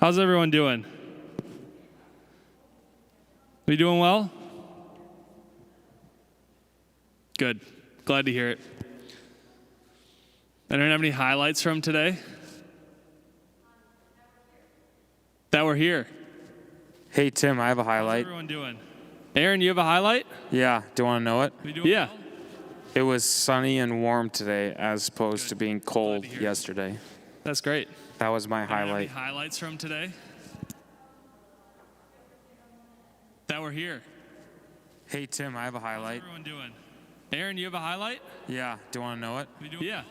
How's everyone doing? We doing well? Good. Glad to hear it. Anyone have any highlights from today? That were here. Hey, Tim, I have a highlight. How's everyone doing? Aaron, you have a highlight? Yeah, do you want to know it? Yeah. Well? It was sunny and warm today as opposed to being cold yesterday. That's great. That was my highlight. Any highlights from today? That were here. Hey, Tim, I have a highlight. How's everyone doing? Aaron, you have a highlight? Yeah, do you want to know it? Yeah.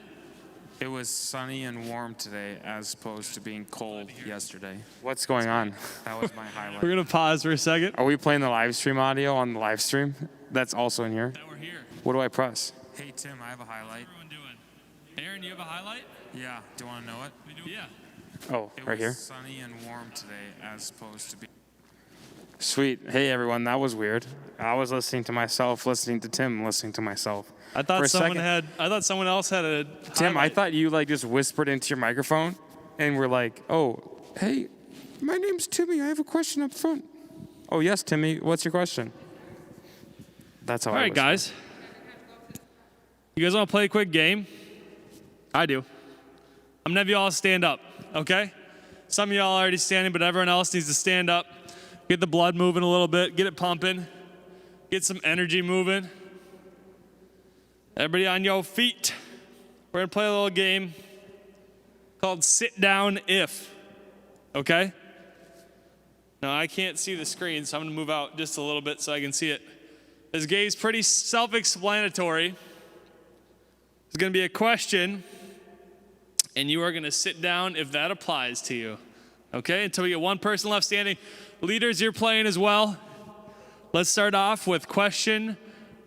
It was sunny and warm today as opposed to being cold yesterday. What's going on? That was my highlight. We're going to pause for a second. Are we playing the live stream audio on the live stream? That's also in here. That we're here. What do I press? Hey, Tim, I have a highlight. How's everyone doing? Aaron, you have a highlight? Yeah, do you want to know it? Yeah. Oh, right here. It was sunny and warm today as opposed to be. Sweet. Hey, everyone, that was weird. I was listening to myself, listening to Tim, listening to myself. I thought someone else had a Tim, highlight. I thought you just whispered into your microphone and were like, "Oh, hey, my name's Timmy. I have a question up front." Oh, yes, Timmy. What's your question? That's how All I right, whisper. guys. You guys want to play a quick game? I do. I'm going to have you all stand up, okay? Some of y'all are already standing, but everyone else needs to stand up. Get the blood moving a little bit. Get it pumping. Get some energy moving. Everybody on your feet. We're going to play a little game called Sit Down If, okay? Now, I can't see the screen, so I'm going to move out just a little bit so I can see it. This game's pretty self-explanatory. There's going to be a question, and you are going to sit down if that applies to you, okay? Until we get one person left standing. Leaders, you're playing as well. Let's start off with question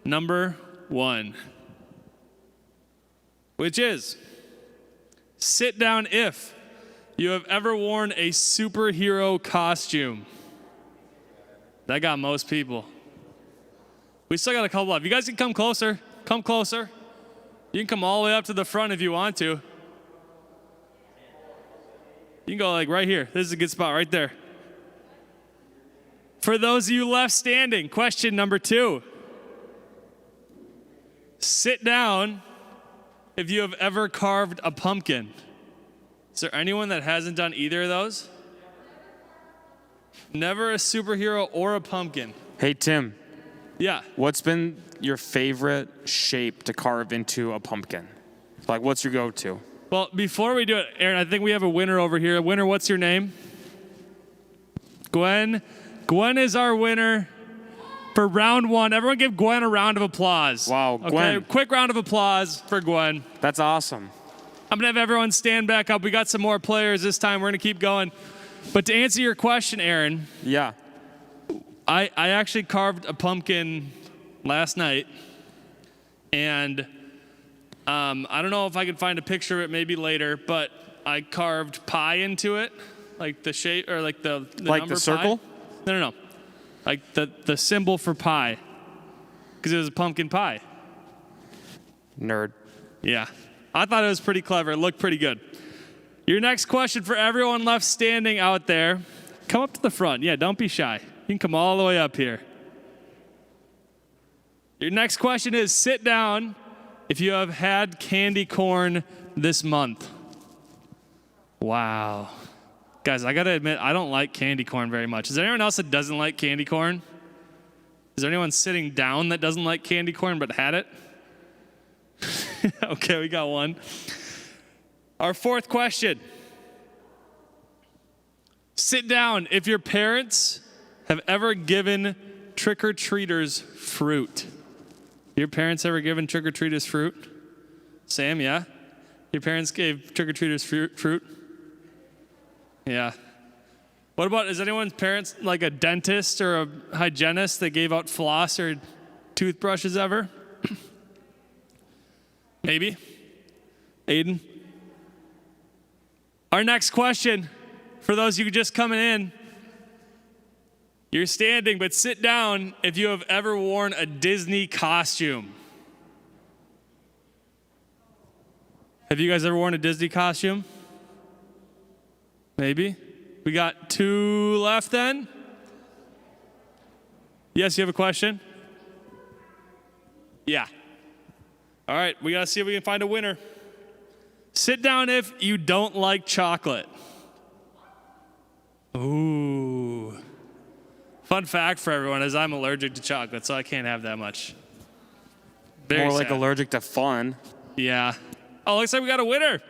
number 1, which is, sit down if you have ever worn a superhero costume. That got most people. We still got a couple left. You guys can come closer. Come closer. You can come all the way up to the front if you want to. You can go like right here. This is a good spot right there. For those of you left standing, question number 2. Sit down if you have ever carved a pumpkin. Is there anyone that hasn't done either of those? Never a superhero or a pumpkin. Hey, Tim. Yeah. What's been your favorite shape to carve into a pumpkin? Like, what's your go-to? Well, before we do it, Aaron, I think we have a winner over here. Winner, what's your name? Gwen. Gwen is our winner for round 1. Everyone give Gwen a round of applause. Wow, Gwen. Okay, quick round of applause for Gwen. That's awesome. I'm going to have everyone stand back up. We got some more players this time. We're going to keep going. But to answer your question, Aaron. Yeah. I actually carved a pumpkin last night. And I don't know if I can find a picture of it maybe later, but I carved pie into it. Like the shape, or like the like number the circle? Pie. No. Like the symbol for pie. Because it was a pumpkin pie. Nerd. Yeah. I thought it was pretty clever. It looked pretty good. Your next question for everyone left standing out there. Come up to the front. Yeah, don't be shy. You can come all the way up here. Your next question is, sit down if you have had candy corn this month. Wow. Guys, I got to admit, I don't like candy corn very much. Is there anyone else that doesn't like candy corn? Is there anyone sitting down that doesn't like candy corn but had it? Okay, we got one. Our 4th question. Sit down if your parents have ever given trick-or-treaters fruit. Your parents ever given trick-or-treaters fruit? Sam, yeah? Your parents gave trick-or-treaters fruit? Yeah. What about, is anyone's parents like a dentist or a hygienist that gave out floss or toothbrushes ever? Maybe. Aiden? Our next question, for those of you just coming in, you're standing, but sit down if you have ever worn a Disney costume. Have you guys ever worn a Disney costume? Maybe. We got 2 left then. Yes, you have a question? Yeah. All right, we got to see if we can find a winner. Sit down if you don't like chocolate. Ooh. Fun fact for everyone is I'm allergic to chocolate, so I can't have that much. Very More like sad. allergic to fun. Yeah. Oh, looks like we got a winner.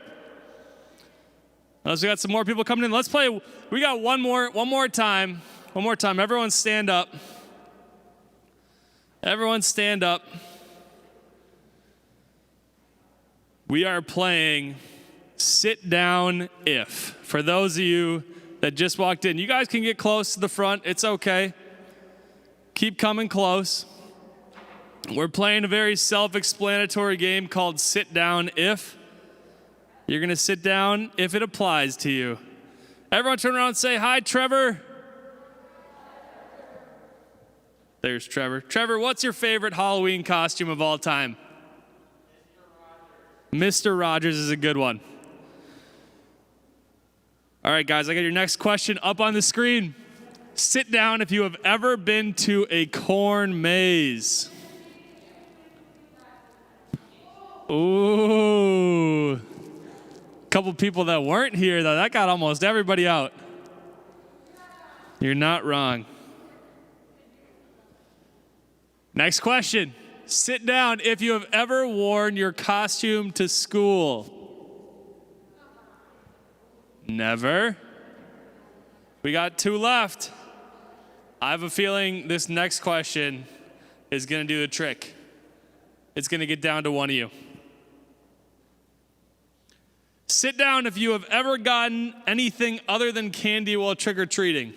Unless we got some more people coming in. Let's play. We got one more time. One more time. Everyone stand up. Everyone stand up. We are playing Sit Down If. For those of you that just walked in, you guys can get close to the front. It's okay. Keep coming close. We're playing a very self-explanatory game called Sit Down If. You're going to sit down if it applies to you. Everyone turn around and say, hi, Trevor. There's Trevor. Trevor, what's your favorite Halloween costume of all time? Mr. Rogers is a good one. All right, guys, I got your next question up on the screen. Sit down if you have ever been to a corn maze. Ooh. Couple people that weren't here, though. That got almost everybody out. You're not wrong. Next question. Sit down if you have ever worn your costume to school. Never. We got 2 left. I have a feeling this next question is going to do the trick. It's going to get down to one of you. Sit down if you have ever gotten anything other than candy while trick-or-treating.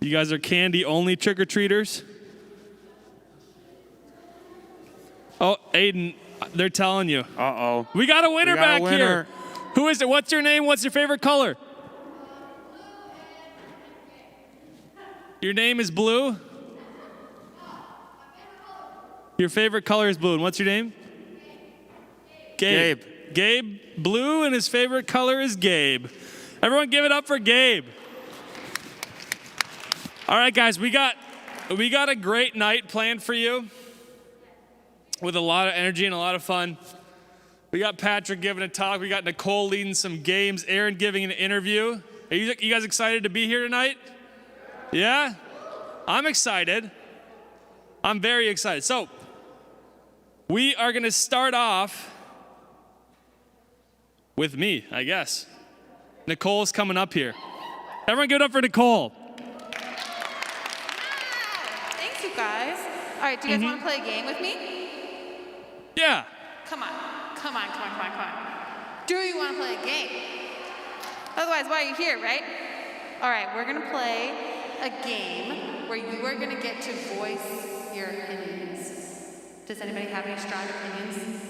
You guys are candy-only trick-or-treaters? Oh, Aiden, they're telling you. Uh-oh. We got a winner back here. Who is it? What's your name? What's your favorite color? Your name is Blue? Your favorite color is blue. And what's your name? Gabe. Gabe, blue, and his favorite color is Gabe. Everyone give it up for Gabe. All right, guys, we got a great night planned for you with a lot of energy and a lot of fun. We got Patrick giving a talk. We got Nicole leading some games. Aaron giving an interview. Are you guys excited to be here tonight? Yeah? I'm excited. I'm very excited. So, we are going to start off with me, I guess. Nicole's coming up here. Everyone give it up for Nicole. Thanks, you guys. All right, do you guys want to play a game with me? Yeah. Come on. Do you want to play a game? Otherwise, why are you here, right? All right, we're going to play a game where you are going to get to voice your opinions. Does anybody have any strong opinions?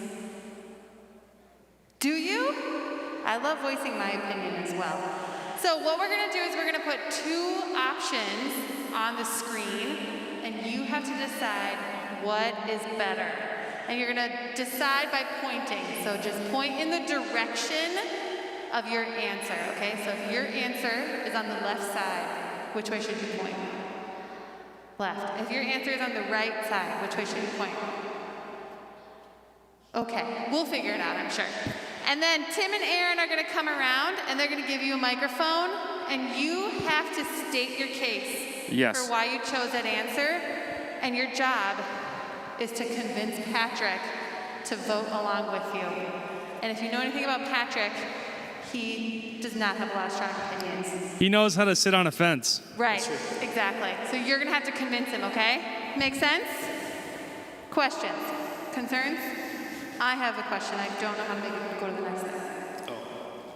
Do you? I love voicing my opinion as well. So what we're going to do is we're going to put 2 options on the screen, and you have to decide what is better. And you're going to decide by pointing. So just point in the direction of your answer, okay? So if your answer is on the left side, which way should you point? Left. If your answer is on the right side, which way should you point? Okay, we'll figure it out, I'm sure. And then Tim and Aaron are going to come around, and they're going to give you a microphone, and you have to state your case for why you chose that answer. And your job is to convince Patrick to vote along with you. And if you know anything about Patrick, he does not have a lot of strong opinions. He knows how to sit on a fence. Right, exactly. So you're going to have to convince him, okay? Make sense? Questions? Concerns? I have a question. I don't know how to make it go to the next step.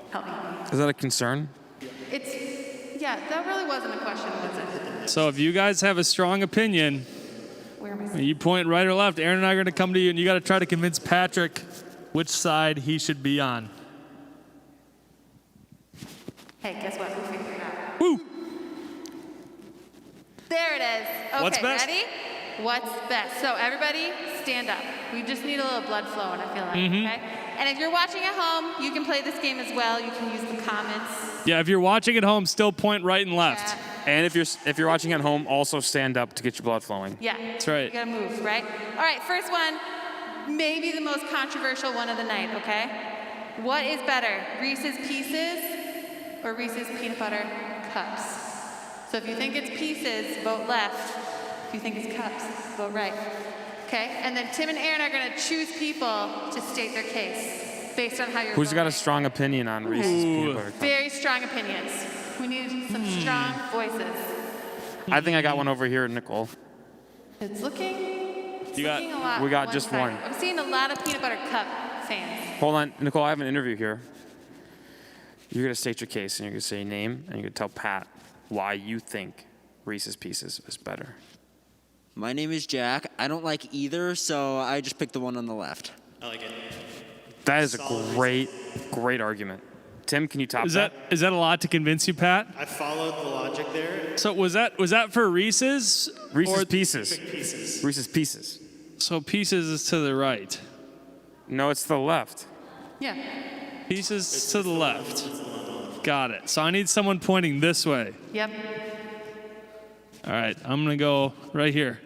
Help me. Is that a concern? Yeah, that really wasn't a question, was it? So if you guys have a strong opinion, Where am I? you point right or left. Aaron and I are going to come to you, and you got to try to convince Patrick which side he should be on. Hey, guess what? We figured it out. Woo! There it is. Okay, What's best? ready? What's best? So everybody, stand up. We just need a little blood flowing, I feel like, okay? And if you're watching at home, you can play this game as well. You can use the comments. Yeah, if you're watching at home, still point right and left. chat. And if you're watching at home, also stand up to get your blood flowing. Yeah. That's right. You gotta move, right? All right, first one, maybe the most controversial one of the night, okay? What is better, Reese's Pieces or Reese's Peanut Butter Cups? So if you think it's Pieces, vote left. If you think it's Cups, vote right. Okay, and then Tim and Aaron are gonna choose people to state their case based on how you're Who's got a voting. strong opinion on Reese's peanut butter cup? Very strong opinions. We need some strong voices. I think I got one over here, Nicole. It's looking, You got- looking a lot we got one just side. one. I'm seeing a lot of Peanut Butter Cup fans. Hold on, Nicole, I have an interview here. You're gonna state your case and you're gonna say your name and you're gonna tell Pat why you think Reese's Pieces is better. My name is Jack. I don't like either, so I just picked the one on the left. I like it. That is a great argument. Tim, can you top Is that a lot to convince you, Pat? I followed the logic there. So was that for Reese's? Reese's Or- Pieces. Pieces. Reese's Pieces. So Pieces is to the right. No, it's the left. Yeah. Pieces to the left. Got it. So I need someone pointing this way. Yep. All right, I'm gonna go right here.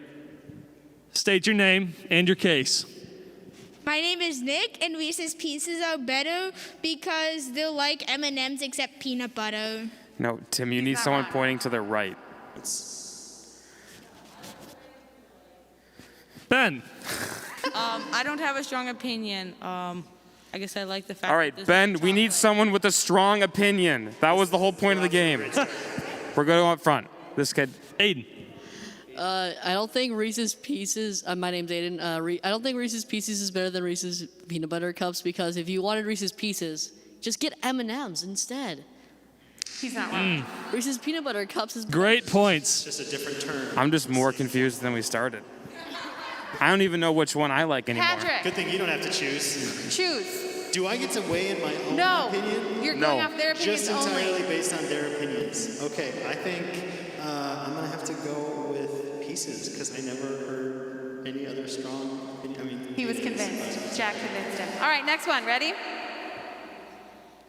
State your name and your case. My name is Nick, and Reese's Pieces are better because they're like M&Ms except peanut butter. No, Tim, you He's need not someone wrong. pointing to the right. Ben. I don't have a strong opinion. I guess I like the fact. All right, that this Ben, is we need chocolate. someone with a strong opinion. That was the whole point of the game. We're going up front. This kid. Aiden. I don't think Reese's Pieces. My name's Aiden. I don't think Reese's Pieces is better than Reese's Peanut Butter Cups because if you wanted Reese's Pieces, just get M&Ms instead. He's not wrong. Reese's Peanut Butter Cups is better. Great points. Just a different term. I'm just more confused than we started. I don't even know which one I like anymore. Patrick, Good thing you don't have to choose. choose. Do I get to weigh in my own No. opinion? You're No. going off their opinions Just entirely only. based on their opinions. Okay, I think I'm gonna have to go with Pieces because I never heard any other strong opinion. I mean, He was convinced. Jack convinced him. All right, next one. Ready?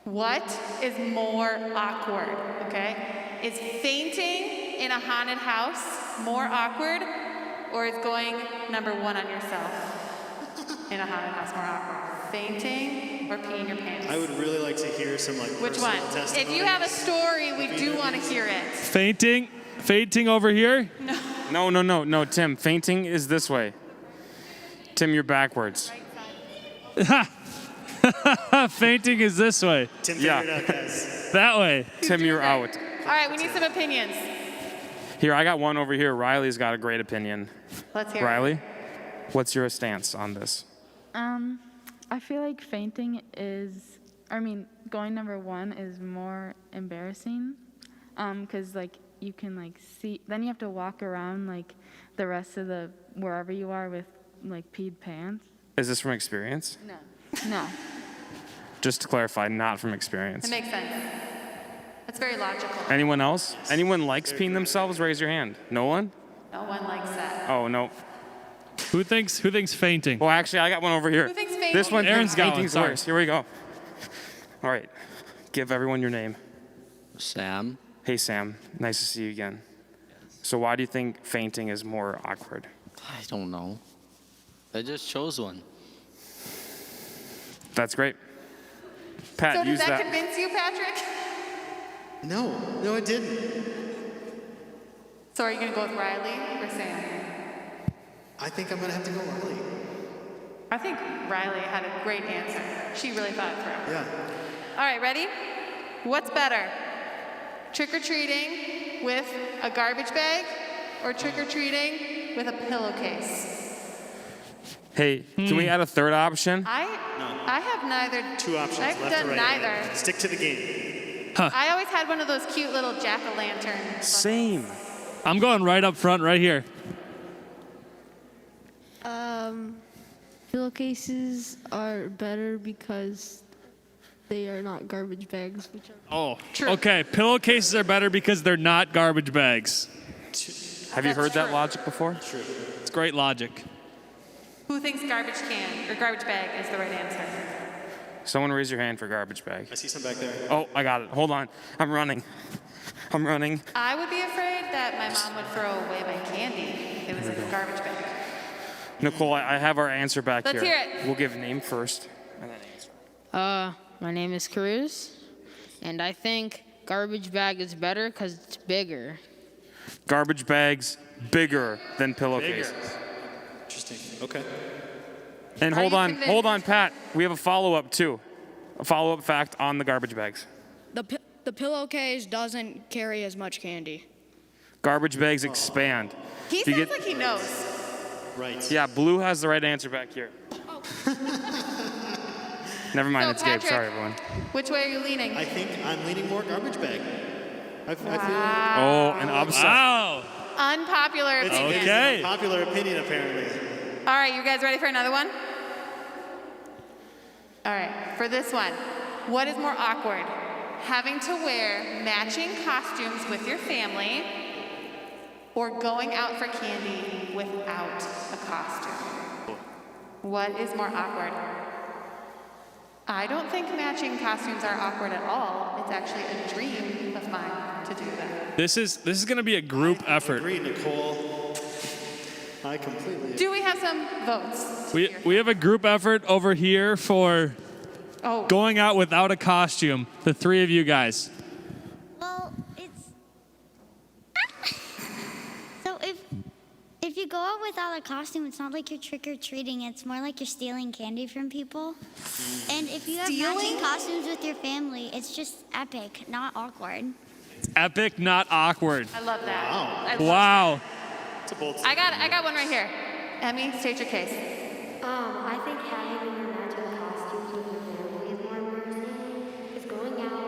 What is more awkward? Okay. Is fainting in a haunted house more awkward, or is going number one on yourself in a haunted house more awkward? Fainting or peeing your pants? I would really like to hear some like Which one? personal testimonies. If you have a story, we do want to hear it. Fainting over here. No, Tim. Fainting is this way. Tim, you're backwards. Fainting is this way. Tim Yeah. figured it out, guys. That way. Tim, you're out. All right, we need some opinions. Here, I got one over here. Riley's got a great opinion. Let's hear it. Riley, what's your stance on this? I feel like fainting is, going number one is more embarrassing, because like you can like see, then you have to walk around like the rest of the wherever you are with like peed pants. Is this from experience? No. Just to clarify, not from It experience. makes sense. That's very logical. Anyone else? Anyone likes peeing themselves? Raise your hand. No one? No one likes that. Oh, no. Who thinks fainting? Well, actually, I got one over here. Who thinks fainting? This one Aaron's thinks got one, fainting's sorry. worse. Here we go. All right. Give everyone your name. Sam. Hey, Sam. Nice to see you again. So why do you think fainting is more awkward? I don't know. I just chose one. That's great. Pat, So does use that that. convince you, Patrick? No, it didn't. So are you going to go with Riley or Sam? I think I'm gonna have to go Riley. I think Riley had a great answer. She really thought it through. Yeah. All right, ready? What's better? Trick-or-treating with a garbage bag or trick-or-treating with a pillowcase? Hey, can we add a third option? I have neither. Two options. I've left done or right. neither. Stick to the game. I always had one of those cute little jack-o'-lantern. Same. I'm going right up front, right here. Pillowcases are better because they are not garbage bags, which are Oh, True. okay. Pillowcases are better because they're not garbage bags. Have you That's heard that true. logic before? True. It's great logic. Who thinks garbage can or garbage bag is the right answer? Someone raise your hand for garbage bag. I see some back there. Oh, I got it. Hold on. I'm running. I would be afraid that my mom would throw away my candy if it was in a garbage bag. Nicole, I have our answer back Let's here. hear it. We'll give name first and then answer. My name is Cruz, and I think garbage bag is better because it's bigger. Garbage bags bigger than pillowcases. Interesting. Okay. And Are hold you on, convinced? hold on, Pat. We have a follow-up too. A follow-up fact on the garbage bags. The pillowcase doesn't carry as much candy. Garbage bags expand. He If you sounds get- like he knows. Right. Yeah, Blue has the right answer back here. Never mind, So, it's Gabe. Patrick, Sorry, everyone. Which way are you leaning? I think I'm leaning more garbage bag. I feel Oh, an upset. Wow. Unpopular it's opinion. Okay. a popular opinion apparently. All right, you guys ready for another one? All right, for this one, what is more awkward? Having to wear matching costumes with your family or going out for candy without a costume? What is more awkward? I don't think matching costumes are awkward at all. It's actually a dream of mine to do that. This is going to be a group effort. Agree, Nicole. I completely agree. Do we have some votes? We have a group effort over here for Oh, going out without a costume. The three of you guys. Well, it's so if you go out without a costume, it's not like you're trick or treating. It's more like you're stealing candy from people. And if you have matching costumes with your family, it's just epic, not awkward. Epic, not awkward. I love that. Wow. I love Wow. It's a bold I got one right here. Emmy, state your case. I think having your matching costumes with your family is more embarrassing. Because going out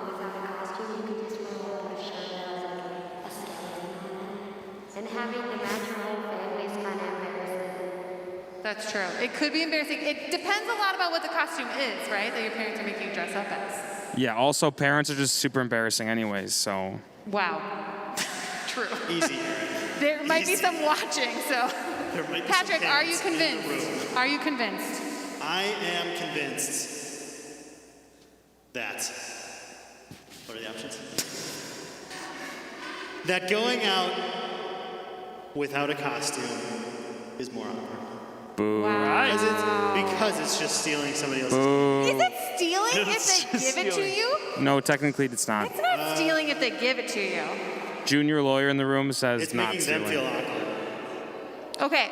without a costume, you could just wear a shirt that has like a skeleton on it. And having to match your whole family is kind of embarrassing. That's true. It could be embarrassing. It depends a lot about what the costume is, right? That your parents are making you dress up as. Yeah, also parents are just super embarrassing anyways, so. Wow. True. Easy. There might be some watching, so. There might be Patrick, some are you parents in the convinced? room. Are you convinced? I am convinced that. What are the options? That going out without a costume is more awkward. Boo. Because it's just stealing somebody else's. Is it stealing It's if they just give it to stealing. you? No, technically it's not. It's not stealing if they give it to you. Junior lawyer in the room says It's not making stealing. them feel awkward.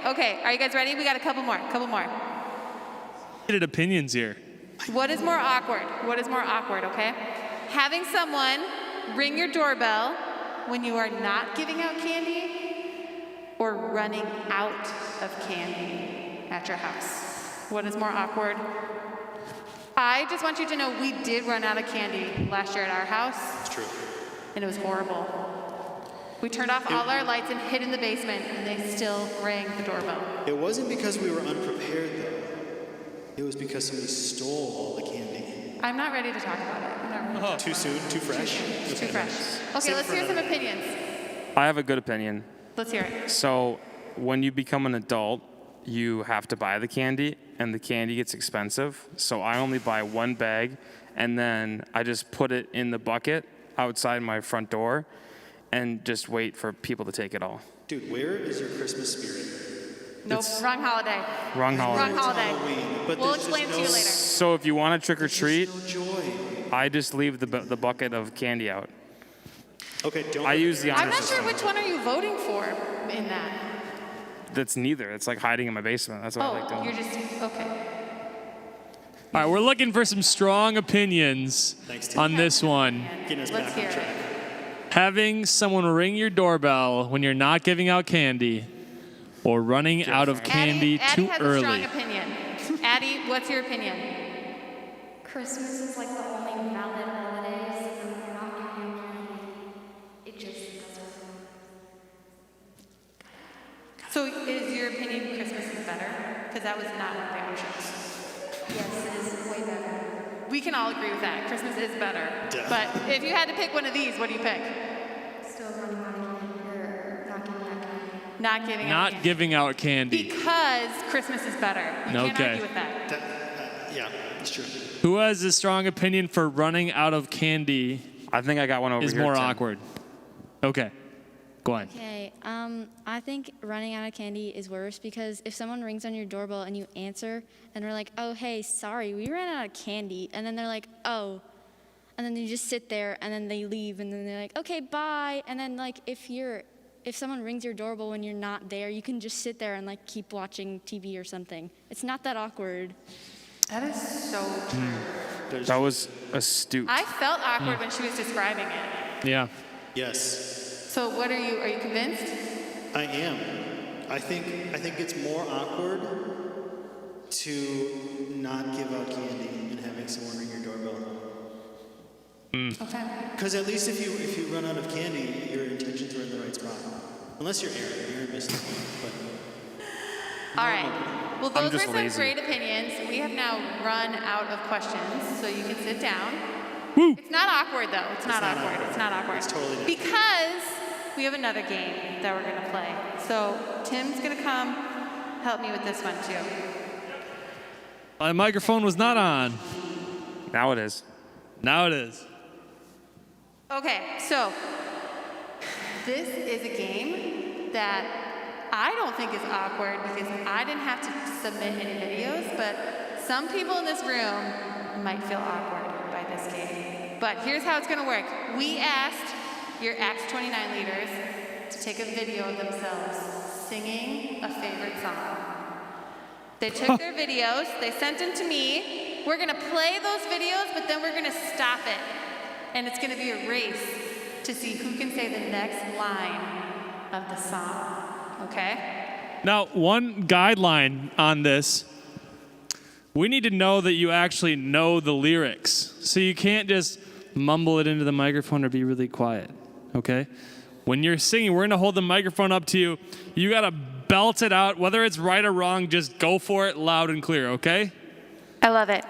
Okay. Are you guys ready? We got a couple more. Heated opinions here. What is more awkward? Okay? Having someone ring your doorbell when you are not giving out candy or running out of candy at your house. What is more awkward? I just want you to know we did run out of candy last year at our house. It's true. And it was horrible. We turned off all our lights and hid in the basement, and they still rang the doorbell. It wasn't because we were unprepared, though. It was because somebody stole all the candy. I'm not ready to talk about it. I'm not ready. Too soon? Too fresh? Too fresh. Okay, Save it let's for hear some another day. opinions. I have a good opinion. Let's hear it. So, when you become an adult, you have to buy the candy, and the candy gets expensive. So, I only buy one bag, and then I just put it in the bucket outside my front door and just wait for people to take it all. Dude, where is your Christmas spirit? Nope, wrong holiday. Wrong holiday. Wrong holiday. Halloween, but We'll there's just explain it to you no- later. So, if you want to trick or treat, No joy. I just leave the bucket of candy out. Okay, don't. I use the honor I'm not system. sure which one are you voting for in that. That's neither. It's like hiding in my basement. That's what I like Oh, doing. you're just, okay. All right, we're looking for some strong opinions on this one. Getting us Let's back hear on it. track. Having someone ring your doorbell when you're not giving out candy or running out of candy Addie too has early. a strong opinion. Addie, what's your opinion? Christmas is like the only valid holidays, and we're not giving you candy. It just doesn't. So is your opinion Christmas is better? Because that was not one of the options. Yes, it is way better. We can all agree with that. Christmas is better. Duh. But if you had to pick one of these, what do you pick? Still running out of candy, or not giving out candy. not giving out Not candy. giving out candy. Because Christmas is better. You can't Okay. argue with that. Yeah, it's true. Who has a strong opinion for running out of candy I think I got one over is here. more Tim. awkward? Okay. Go on. Okay, I think running out of candy is worse because if someone rings on your doorbell and you answer and they're like, oh, hey, sorry, we ran out of candy. And then they're like, oh. And then you just sit there and then they leave and then they're like, okay, bye. And then like if someone rings your doorbell when you're not there, you can just sit there and like keep watching TV or something. It's not that awkward. That is so true. That was astute. I felt awkward when she was describing it. Yeah. Yes, So what are you convinced? I am. I think it's more awkward to not give out candy and having someone ring your doorbell. Okay. Because at least if you run out of candy, your intentions are in the right spot. Unless you're Aaron. Aaron missed it. But All right. Well, those were just some lazy. great opinions. We have now run out of questions, so you can sit down. Woo. It's not awkward, though. It's not awkward. It's not awkward. It's totally not. Because we have another game that we're going to play. So Tim's going to come help me with this one, too. My microphone was not on. Now it is. Now it is. Okay, so this is a game that I don't think is awkward because I didn't have to submit any videos, but some people in this room might feel awkward by this game. But here's how it's gonna work. We asked your Acts 29 leaders to take a video of themselves singing a favorite song. They took their videos, they sent them to me. We're gonna play those videos, but then we're gonna stop it. And it's gonna be a race to see who can say the next line of the song, okay? Now, one guideline on this, we need to know that you actually know the lyrics. So you can't just mumble it into the microphone or be really quiet, okay? When you're singing, we're gonna hold the microphone up to you. You gotta belt it out. Whether it's right or wrong, just go for it loud and clear, okay? I love it.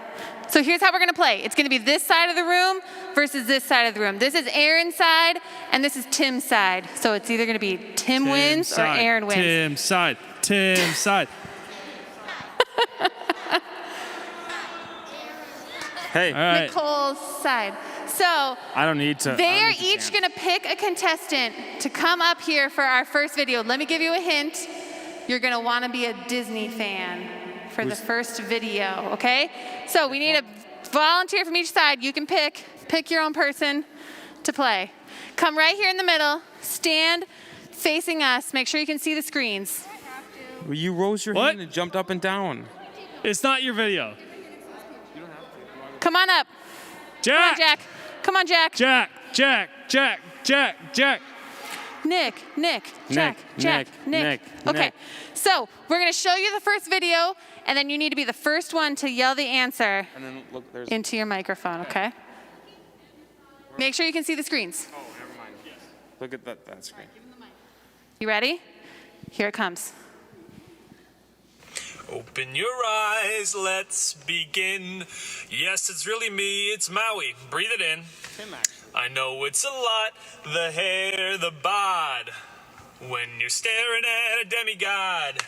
So here's how we're gonna play. It's gonna be this side of the room versus this side of the room. This is Aaron's side, and this is Tim's side. So it's either gonna be Tim wins or Aaron wins. Tim's side. Tim's side. Hey. All right. Nicole's side. So I don't need to. they are each gonna pick a contestant to come up here for our first video. Let me give you a hint. You're gonna wanna be a Disney fan for the first video, okay? So we need a volunteer from each side. You can pick your own person to play. Come right here in the middle, stand facing us. Make sure you can see the screens. You rose your What? hand and jumped up and down. It's not your video. Come on up. Come on, Jack! Jack. Come on, Jack. Jack. Nick, Jack. Okay, so we're gonna show you the first video, and then you need to be the first one to yell the answer And then look, there's. into your microphone, okay? Make sure you can see the screens. Oh, never mind. Look at that screen. You ready? Here it comes. Open your eyes, let's begin. Yes, it's really me, it's Maui. Breathe it in. I know it's a lot, the hair, the bod. When you're staring at a demigod.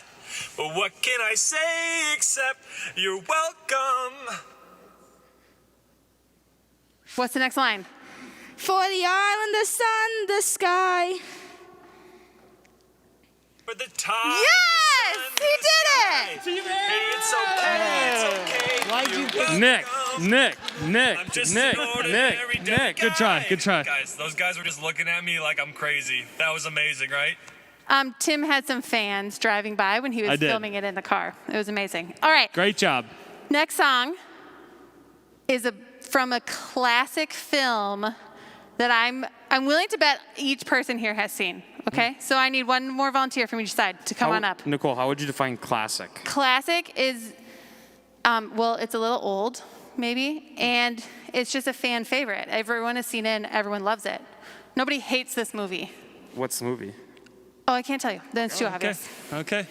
But what can I say except you're welcome? What's the next line? For the island, the sun, the sky. For the time. Yes! He did it! It's okay, it's okay. Nick. I'm just an ordinary Nick. Good try. Guys, those guys were just looking at me like I'm crazy. That was amazing, right? Tim had some fans driving by when he I was did. filming it in the car. It was amazing. All right, Great job. next song is from a classic film that I'm willing to bet each person here has seen. Okay, so I need one more volunteer from each side to come on up. Nicole, how would you define classic? Classic is, well, it's a little old, maybe, and it's just a fan favorite. Everyone has seen it and everyone loves it. Nobody hates this movie. What's the movie? Oh, I can't tell you. Then it's too obvious. Okay.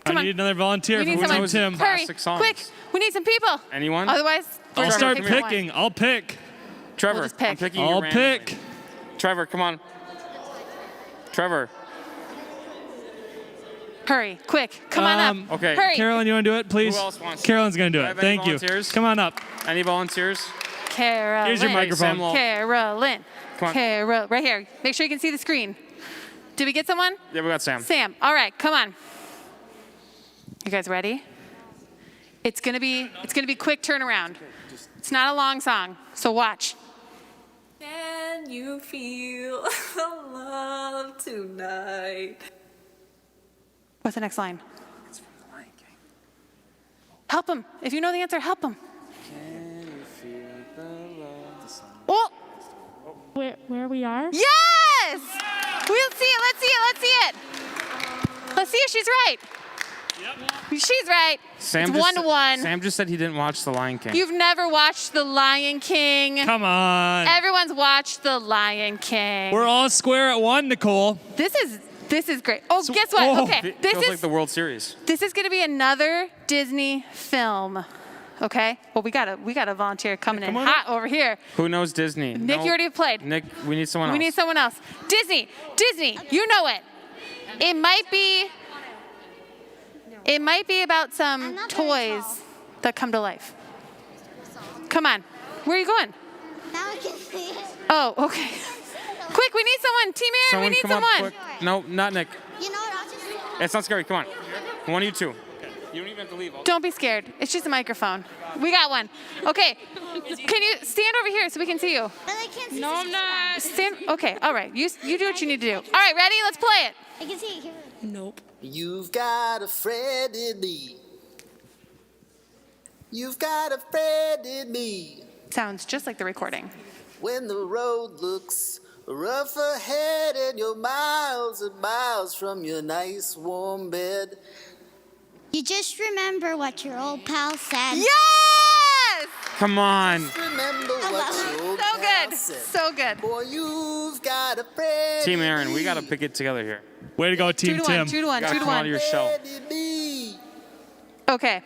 Come I on. need another volunteer. We need Who someone. knows him? Hurry, Classic songs. quick. We need some people. Anyone? Otherwise, we're I'll just start gonna pick one. picking. I'll pick. Trevor, just pick. I'm picking you I'll randomly. pick. Trevor, come on. Trevor. Hurry, quick. Come on up. Okay. Hurry. Carolyn, you want to do it, please? Who else wants to? Carolyn's going to do Do I it. have any Thank you. volunteers? Come on up. Any volunteers? Carolyn. Here's your microphone. Sam, Carolyn. Come on. Carol. Right here. Make sure you can see the screen. Did we get someone? Yeah, we got Sam. Sam. All right, come on. You guys ready? It's gonna be quick turnaround. It's not a long song, so watch. Can you feel love tonight? What's the next line? It's from The Lion King. Help him. If you know the answer, help him. Can you feel the love? Oh! Where we are? Yes! We'll see it. Let's see it. Let's see it. Let's see if she's right. Yep. She's right. It's 1-1. Sam just said he didn't watch The Lion King. You've never watched The Lion King. Come on. Everyone's watched The Lion King. We're all square at 1, Nicole. This is great. Oh, guess what? Okay, It feels like the World Series. this is going to be another Disney film. Okay? Well, we got a volunteer coming in hot over here. Who knows Disney? Nick, you already played. Nick, we need someone else. We need someone else. Disney, you know it. It might be about some toys that come to life. Come on. Where are you going? Now I can see it. Oh, okay. Quick, we need someone. Team Aaron, we need come up someone. quick. No, not Nick. You know what? I'll just. It's not scary. Come on. One of you two. You don't even have to leave. Don't be scared. It's just a microphone. We got one. Okay. Can you stand over here so we can see you? But I can't see. No, I'm not. Stand. Okay. All right. You do what you need to do. All right. Ready? Let's play it. I can see it here. Nope. You've got a friend in me. You've got a friend in me. Sounds just like the recording. When the road looks rough ahead and you're miles and miles from your nice warm bed. You just remember what your old pal said. Yes! Come on. Remember what your old So pal good. said. So good. Boy, you've got a friend Team in Aaron, we me. got to pick it together here. Way to go, Team 2 to 1. Tim. 2 to 1. You 2 gotta to come out of 1. your shell. Friend in me. Okay.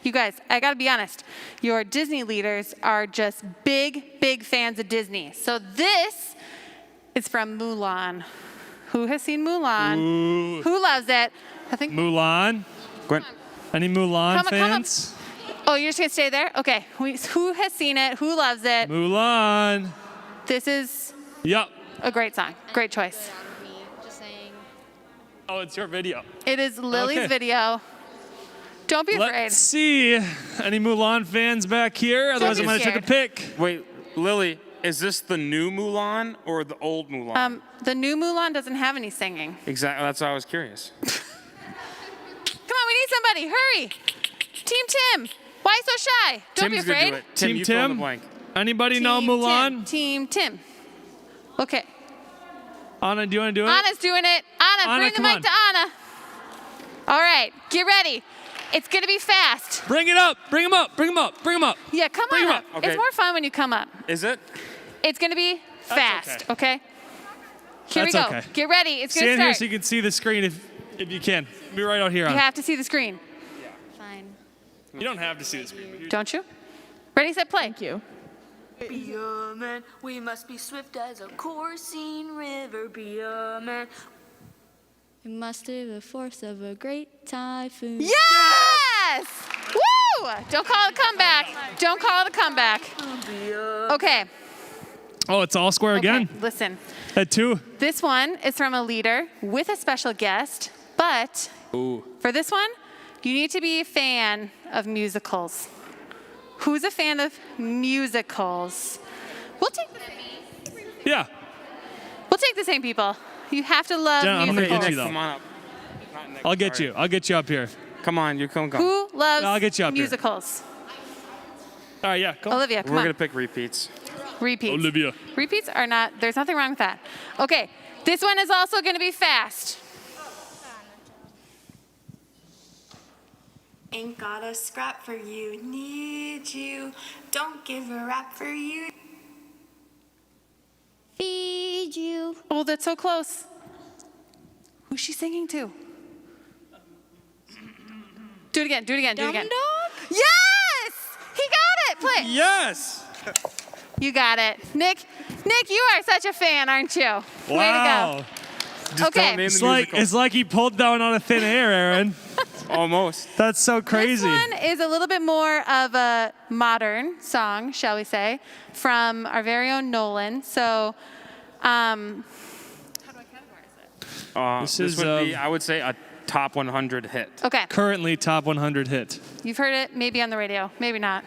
You guys, I gotta be honest. Your Disney leaders are just big fans of Disney. So this is from Mulan. Who has seen Mulan? Ooh. Who loves it? I think. Mulan. Gwen. Any Mulan Come on. fans? Oh, you're just gonna stay there? Okay. Who has seen it? Who loves it? Mulan. This is Yep. a great song. Great choice. Oh, it's your video. It is Lily's Okay. video. Don't be afraid. Let's see. Any Mulan fans back here? Otherwise, I'm be going to take a scared. pick. Wait, Lily, is this the new Mulan or the old Mulan? The new Mulan doesn't have any singing. Exactly. That's why I was curious. Come on, we need somebody. Hurry. Team Tim. Why so shy? Don't Tim's be afraid. gonna do it. Tim, Team you fill in the Tim? blank. Anybody know Team Mulan? Tim. Team Tim. Okay. Anna, do you want to do it? Anna's doing it. Anna, Anna, bring the come mic on. to Anna. All right, get ready. It's gonna be fast. Bring it up. Bring him up. Bring him up. Bring him up. Yeah, come Bring on him up. up. Okay. It's more fun when you come up. Is it? It's gonna be fast, okay? Here we That's go. okay. Get ready. It's gonna Stand here start. so you can see the screen if you can. Be right out here. You Anna. have to see the screen. Fine. You don't have to see the screen. But you Don't you? Ready, set, play. Thank you. Be a man, we must be swift as a coursing river. Be a man. We must have the force of a great typhoon. Yes! Woo! Don't call it a comeback. Don't call it a comeback. Okay. Oh, it's all square again? Okay, listen. At 2? This one is from a leader with a special guest, but for this one, you need to be a fan of musicals. Who's a fan of musicals? We'll take Yeah. the same people. You have to love Jenna, I'm gonna musicals. get you though. Come on up. Not Nick, I'll get sorry. you. I'll get you up here. Come on, you come. Who loves I'll get you up here. musicals? All right, yeah. Go. Olivia, come We're on. gonna pick repeats. Repeats. Olivia. Repeats are not, there's nothing wrong with that. Okay, this one is also going to be fast. Ain't got a scrap for you, need you. Don't give a rap for you. Feed you. Oh, that's so close. Who's she singing to? Do it again, do it again, do it again. Yes! He got it! Play. Yes! You got it. Nick, you are such a fan, aren't you? Way to Wow. go. Just Okay. don't name the musical. It's like he pulled down out of thin air, Aaron. Almost. That's so crazy. This one is a little bit more of a modern song, shall we say, from our very own Nolan. So, This This is, would be, I would say, a top 100 hit. okay, Currently top 100 hit. you've heard it maybe on the radio, maybe not.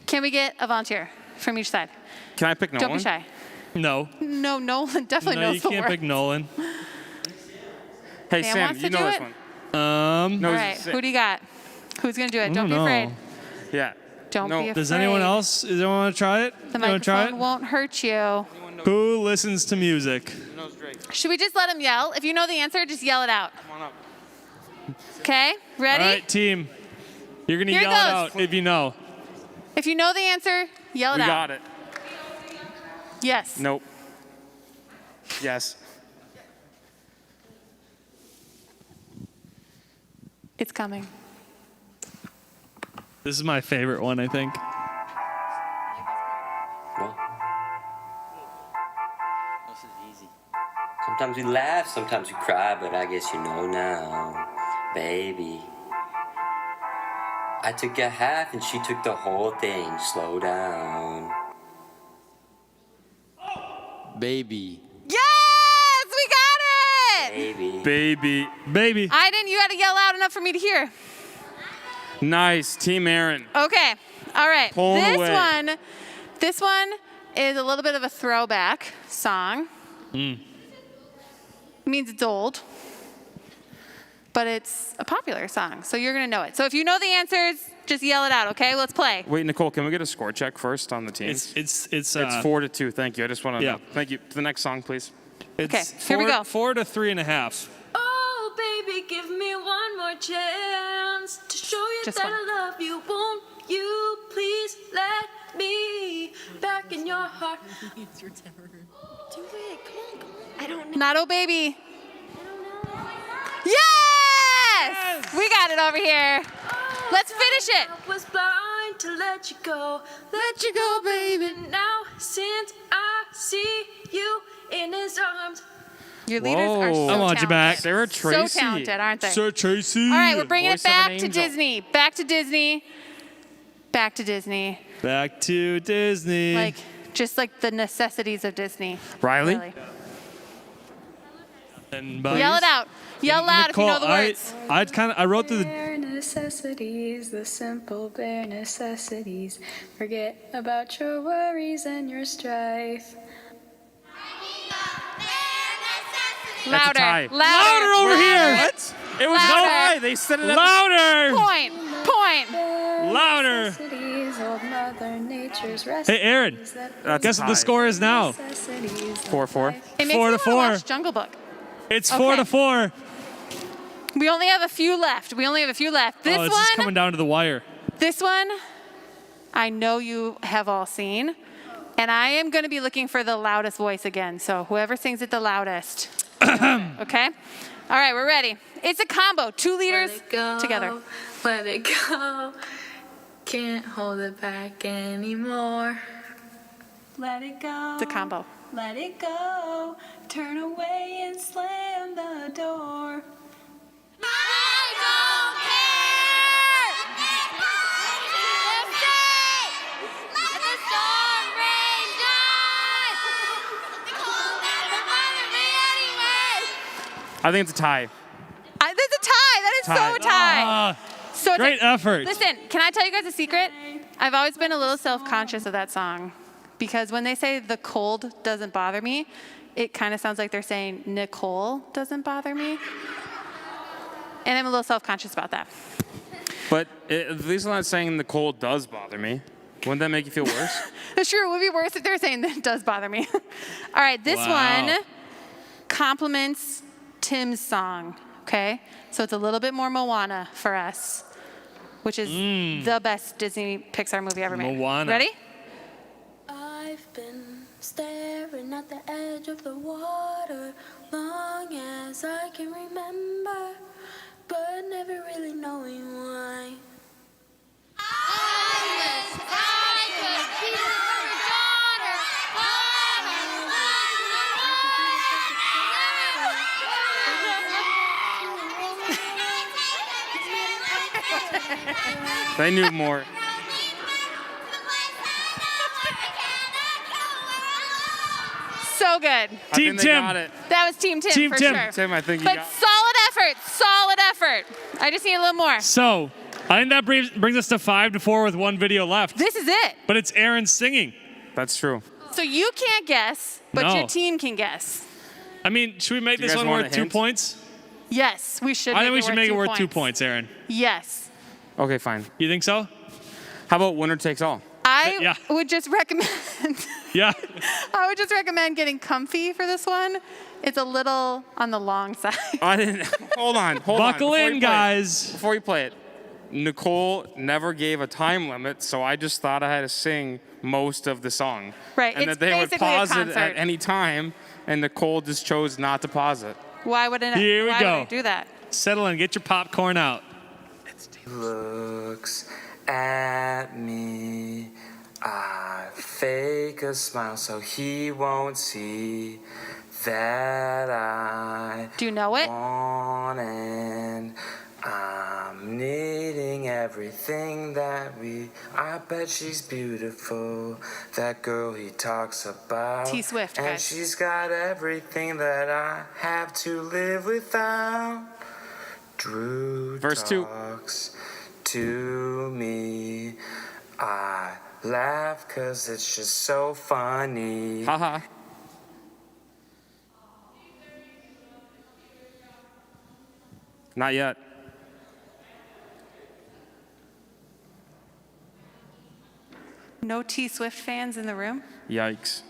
Can we get a volunteer from each side? Can I pick Nolan? Don't be shy. No. No, Nolan definitely No, knows you the can't word. pick Nolan. Hey, Sam Sam, wants you to know do this it? one. No. All right, who do you got? Who's gonna do it? Don't be know. afraid. Yeah. Don't be afraid. Does anyone else? Does anyone want to try it? The You wanna try microphone won't hurt you. Who listens to music? Should we just let him yell? If you know the answer, just yell it out. Come on up. Okay, ready? All right, team. You're gonna Here it yell it goes. out if you know. If you know the answer, yell it We out. got it. Yes. Nope. Yes. It's coming. This is my favorite one, I think. This is easy. Sometimes we laugh, sometimes we cry, but I guess you know now, baby. I took a half and she took the whole thing. Slow down. Baby. Yes, we got it. Baby. Baby. I didn't. You had to yell loud enough for me to hear. Nice. Team Aaron. Okay. All right. Pulling away. This one is a little bit of a throwback song. It means it's old, but it's a popular song, so you're gonna know it. So if you know the answers, just yell it out. Okay, let's play. Wait, Nicole, can we get a score check first on the teams? It's It's 4-2. Thank you. I just want to yeah. know. Thank you. To the next song, please. It's Okay, here we go. 4 to 3.5. Oh, baby, give me one more chance to show you Just that one. I love you. Won't you please let me back in your heart? Do it. Come on, come on. I don't know. Not oh baby. Yes! We got it over here. Let's finish it. I was blind to let you go. Let you go, baby. Now, since I see you in his arms. Your leaders are Whoa. so I want you talented. back. Sarah So Tracy. talented, aren't they? Sir Tracy. All right, we're bringing it Voice of an back to angel. Disney. Back to Disney. Back to Disney. Back to Disney. Like, just like the necessities of Disney. Riley? Really. And Yell it out. Yell loud if you know the words. I wrote through the. Bare necessities, the simple bare necessities. Forget about your worries and your strife. That's a tie. Louder. over here. What? It was Louder. no high. They said it. Louder. Point. Louder. Necessities, old Mother Nature's Hey, Aaron. recipes that That's Guess what the tie. score is now? necessities of 4-4. life. It makes 4 me to wanna 4. watch Jungle Book. It's Okay. 4 to 4. We only have a few left. This Oh, this is coming down to the wire. This one, I know you have all seen. And I am going to be looking for the loudest voice again. So whoever sings it the loudest. Okay? All right, we're ready. It's a combo. 2 leaders Let it go, together. Let it go. Can't hold it back anymore. Let it go. It's a combo. Let it go. Turn away and slam the door. I think it's a tie. That's a tie. That is so a tie. Ah, So it's great effort. Listen, can I tell you guys a secret? I've always been a little self-conscious of that song because when they say the cold doesn't bother me, it kind of sounds like they're saying Nicole doesn't bother me. And I'm a little self-conscious about that. But at least I'm not saying the cold does bother me. Wouldn't that make you feel worse? It's true. It would be worse if they're saying that it does bother me. All right, this Wow. one complements Tim's song, okay? So it's a little bit more Moana for us, which is the best Disney Pixar movie ever made. Moana. Ready? I've been staring at the edge of the water long as I can remember, but never really knowing why. They knew more. So good. Team Tim. That was Team Tim Team for Tim. sure. Tim, I think you But got solid effort. Solid effort. I just need a little more. So, I think that brings us to 5-4 with one video left. This is it. But it's Aaron singing. That's true. So you can't guess, but No. your team can guess. I mean, should we make Do you this guys one want worth a 2 hint? points? Yes, we should. I think we make should make it worth 2 points. points, Aaron. Yes. Okay, fine. You think so? How about winner takes all? I Yeah. would just recommend. Yeah. I would just recommend getting comfy for this one. It's a little on the long side. I didn't. Hold on. Buckle Before in, you play it- guys. Before you play it, Nicole never gave a time limit, so I just thought I had to sing most of the song. Right, And it's that they would basically a pause it concert. at any time, and Nicole just chose not to pause it. Why would it? Here we why go. would I do that? Settle in. Get your popcorn out. Looks at me. I fake a smile so he won't see that I Do you know it? want and I'm needing everything that I bet she's beautiful, that girl he talks about. T Swift, And guys. she's got everything that I have to live without. Drew Verse 2. talks to me. I laugh cause it's just so funny. Haha. Not yet. No T Swift fans in the room? Yikes.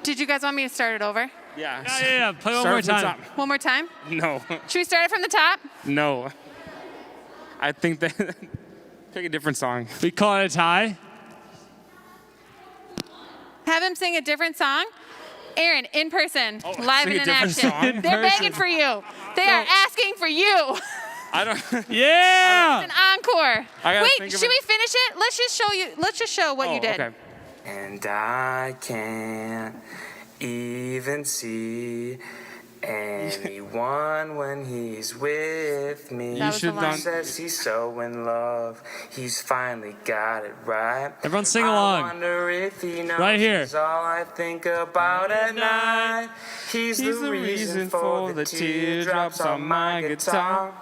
Did you guys want me to start it over? Yeah. Yeah. Play one Start more from the time. top. One more time? No. Should we start it from the top? No. I think that pick a different song. We call it a tie. Have him sing a different song? Aaron, in person, live sing and a in different action. song? In They're person. begging for you. They are asking for you. I don't. Yeah. An encore. I gotta Wait, think of should it. we finish it? Let's just show you. Let's just show what you did. Okay. And I can't even see anyone when he's with me. That was the line. Says he's so in love. He's finally got it right. Everyone sing I along. wonder if he knows Right here. he's all I think about at night. He's the reason for the teardrops on my guitar.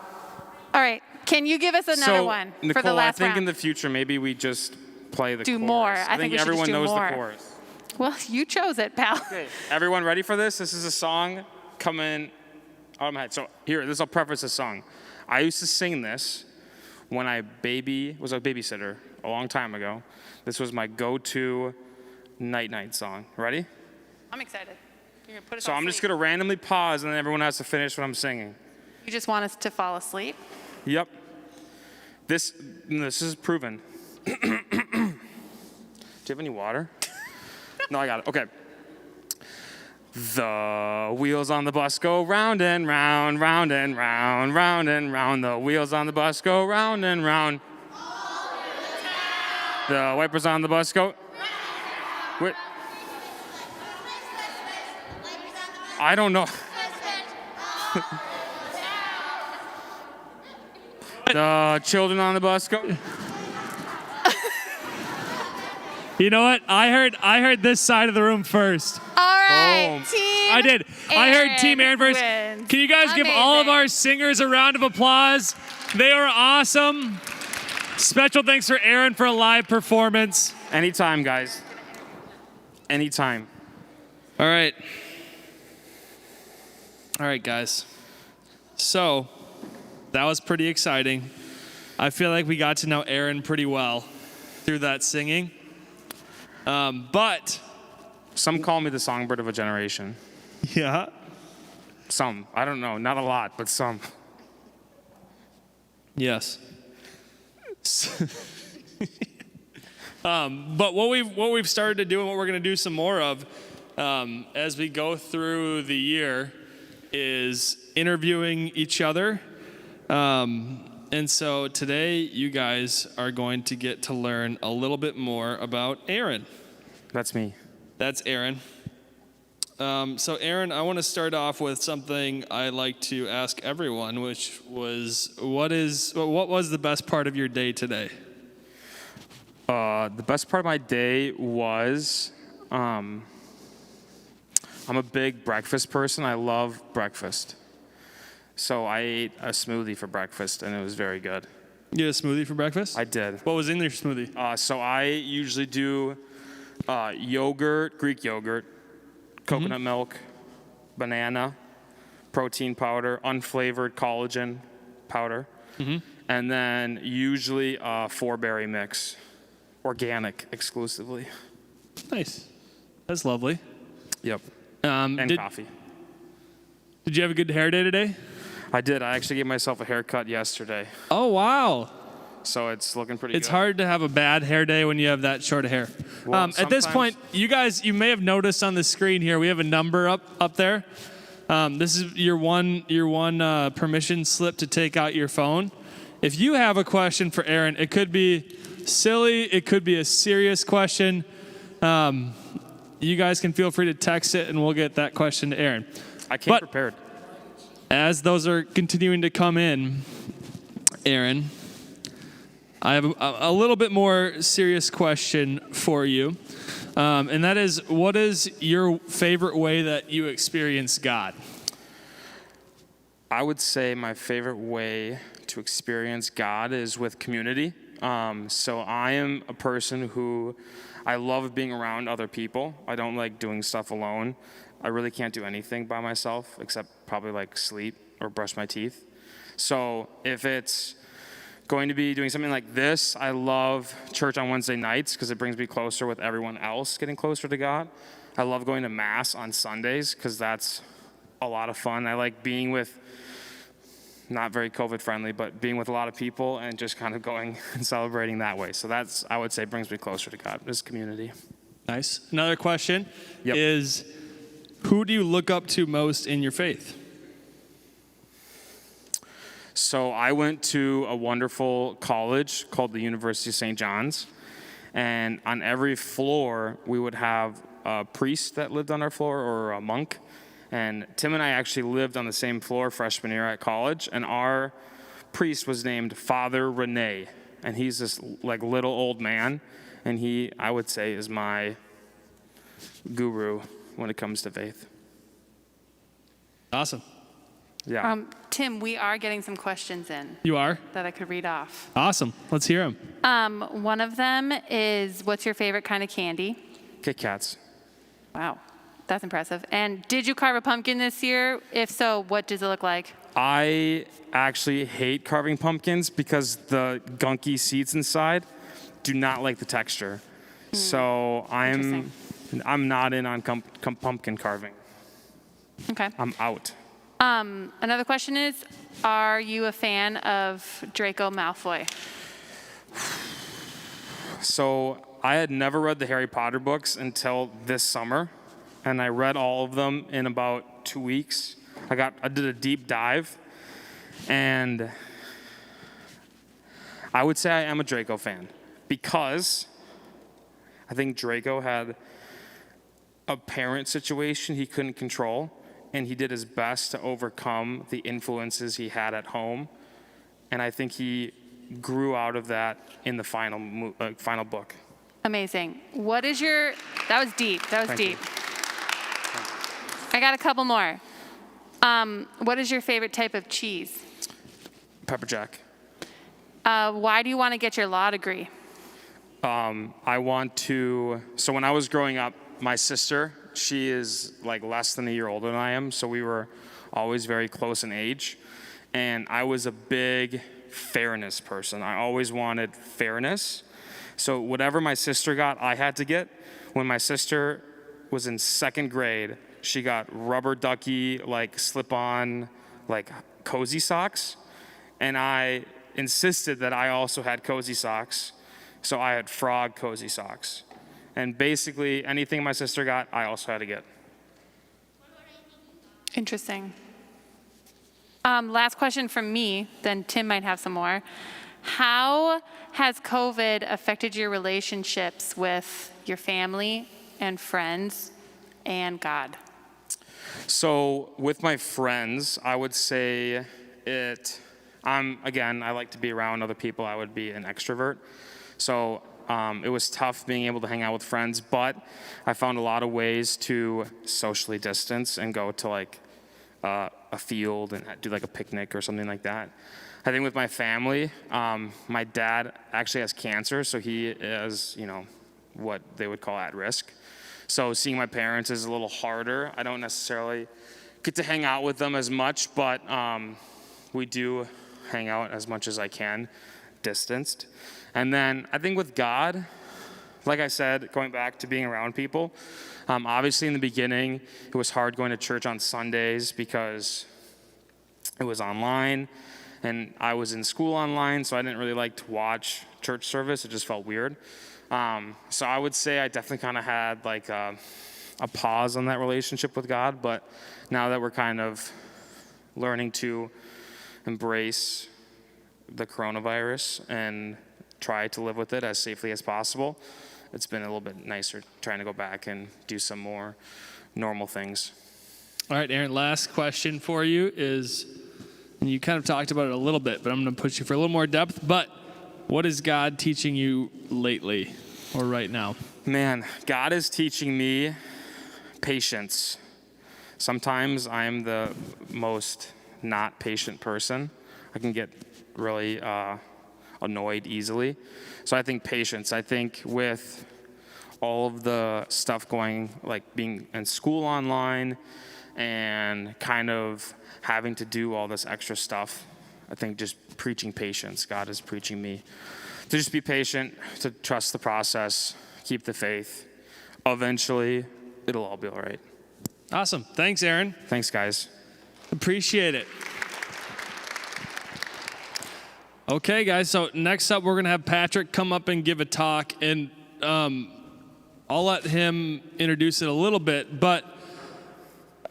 All right. Can you give us another one Nicole, for the last I think round? in the future maybe we just play the Do chorus. more. I think we should everyone just do knows more. the chorus. Well, you chose it, pal. Okay, everyone ready for this? This is a song coming out of my head. So here, this will preface the song. I used to sing this when I was a babysitter a long time ago. This was my go-to night song. Ready? I'm excited. You're gonna put us So on I'm just sleep. gonna randomly pause and then everyone has to finish what I'm singing. You just want us to fall asleep? Yep. This is proven. Do you have any water? No, I got it. Okay. The wheels on the bus go round and round, round and round, round and round. The wheels on the bus go round and round. The wipers on the bus go. Wait. I don't know. The children on the bus go. You know what? I heard this side of the room first. All right, Boom. team. I did. I heard Team Aaron first. wins. Can you guys give all of Amazing. our singers a round of applause? They were awesome. Special thanks for Aaron for a live performance. Anytime, guys. Anytime. All right. All right, guys. So, that was pretty exciting. I feel like we got to know Aaron pretty well through that singing. But some call me the songbird of a generation. Yeah. Some. I don't know. Not a lot, but some. Yes. But what we've started to do and what we're going to do some more of as we go through the year is interviewing each other. And so today you guys are going to get to learn a little bit more about Aaron. That's me. That's Aaron. So Aaron, I want to start off with something I like to ask everyone, which was, what was the best part of your day today? The best part of my day was, I'm a big breakfast person. I love breakfast. So I ate a smoothie for breakfast, and it was very good. You had a smoothie for breakfast? I did. What was in your smoothie? So I usually do yogurt, Greek yogurt, coconut milk, banana, protein powder, unflavored collagen powder, and then usually a 4-berry mix, organic exclusively. Nice. That's lovely. Yep. And coffee. Did you have a good hair day today? I did. I actually gave myself a haircut yesterday. Oh, wow. So it's looking pretty good. It's hard to have a bad hair day when you have that short of hair. Well, at this point, you guys, you may have noticed on the screen here, we have a number up there. This is your one permission slip to take out your phone. If you have a question for Aaron, it could be silly, it could be a serious question. You guys can feel free to text it, and we'll get that question to Aaron. I came prepared. As those are continuing to come in, Aaron, I have a little bit more serious question for you. And that is, what is your favorite way that you experience God? I would say my favorite way to experience God is with community. So I am a person who, I love being around other people. I don't like doing stuff alone. I really can't do anything by myself except probably like sleep or brush my teeth. So if it's going to be doing something like this, I love church on Wednesday nights because it brings me closer with everyone else getting closer to God. I love going to Mass on Sundays because that's a lot of fun. I like being with, not very COVID friendly, but being with a lot of people and just kind of going and celebrating that way. So that's, I would say, brings me closer to God, this community. Nice. Another question is, who do you look up to most in your faith? So I went to a wonderful college called the University of St. John's. And on every floor, we would have a priest that lived on our floor or a monk. And Tim and I actually lived on the same floor freshman year at college. And our priest was named Father Rene. And he's this like little old man. And he, I would say, is my guru when it comes to faith. Awesome. Yeah. Tim, we are getting some questions in. You are? That I could read off. Awesome. Let's hear them. One of them is, what's your favorite kind of candy? Kit Kats. Wow, that's impressive. And did you carve a pumpkin this year? If so, what does it look like? I actually hate carving pumpkins because the gunky seeds inside do not like the texture. So I'm not in on pumpkin carving. Okay. I'm out. Another question is, are you a fan of Draco Malfoy? So I had never read the Harry Potter books until this summer, and I read all of them in about 2 weeks. I did a deep dive, and I would say I am a Draco fan because I think Draco had a parent situation he couldn't control, and he did his best to overcome the influences he had at home, and I think he grew out of that in the final book. Amazing. What is your, that was deep, Thank you. I got a couple more. What is your favorite type of cheese? Pepper Jack. Why do you want to get your law degree? I want to, so when I was growing up, my sister, she is like less than a year older than I am, so we were always very close in age. And I was a big fairness person. I always wanted fairness. So whatever my sister got, I had to get. When my sister was in second grade, she got rubber ducky, like slip-on, like cozy socks. And I insisted that I also had cozy socks. So I had frog cozy socks. And basically anything my sister got, I also had to get. Interesting. Last question from me, then Tim might have some more. How has COVID affected your relationships with your family and friends and God? So with my friends, I would say I like to be around other people. I would be an extrovert. So it was tough being able to hang out with friends, but I found a lot of ways to socially distance and go to like a field and do like a picnic or something like that. I think with my family, my dad actually has cancer, so he is, what they would call at risk. So seeing my parents is a little harder. I don't necessarily get to hang out with them as much, but we do hang out as much as I can, distanced. And then I think with God, like I said, going back to being around people, obviously in the beginning, it was hard going to church on Sundays because it was online, and I was in school online, so I didn't really like to watch church service. It just felt weird. So I would say I definitely kind of had like a pause on that relationship with God, but now that we're kind of learning to embrace the coronavirus and try to live with it as safely as possible, it's been a little bit nicer trying to go back and do some more normal things. All right, Aaron, last question for you is, and you kind of talked about it a little bit, but I'm going to push you for a little more depth, but what is God teaching you lately or right now? Man, God is teaching me patience. Sometimes I'm the most not patient person. I can get really annoyed easily. So I think patience. I think with all of the stuff going, like being in school online and kind of having to do all this extra stuff, I think just preaching patience. God is preaching me to just be patient, to trust the process, keep the faith. Eventually, it'll all be all right. Awesome. Thanks, Aaron. Thanks, guys. Appreciate it. Okay, guys, so next up, we're going to have Patrick come up and give a talk, and I'll let him introduce it a little bit, but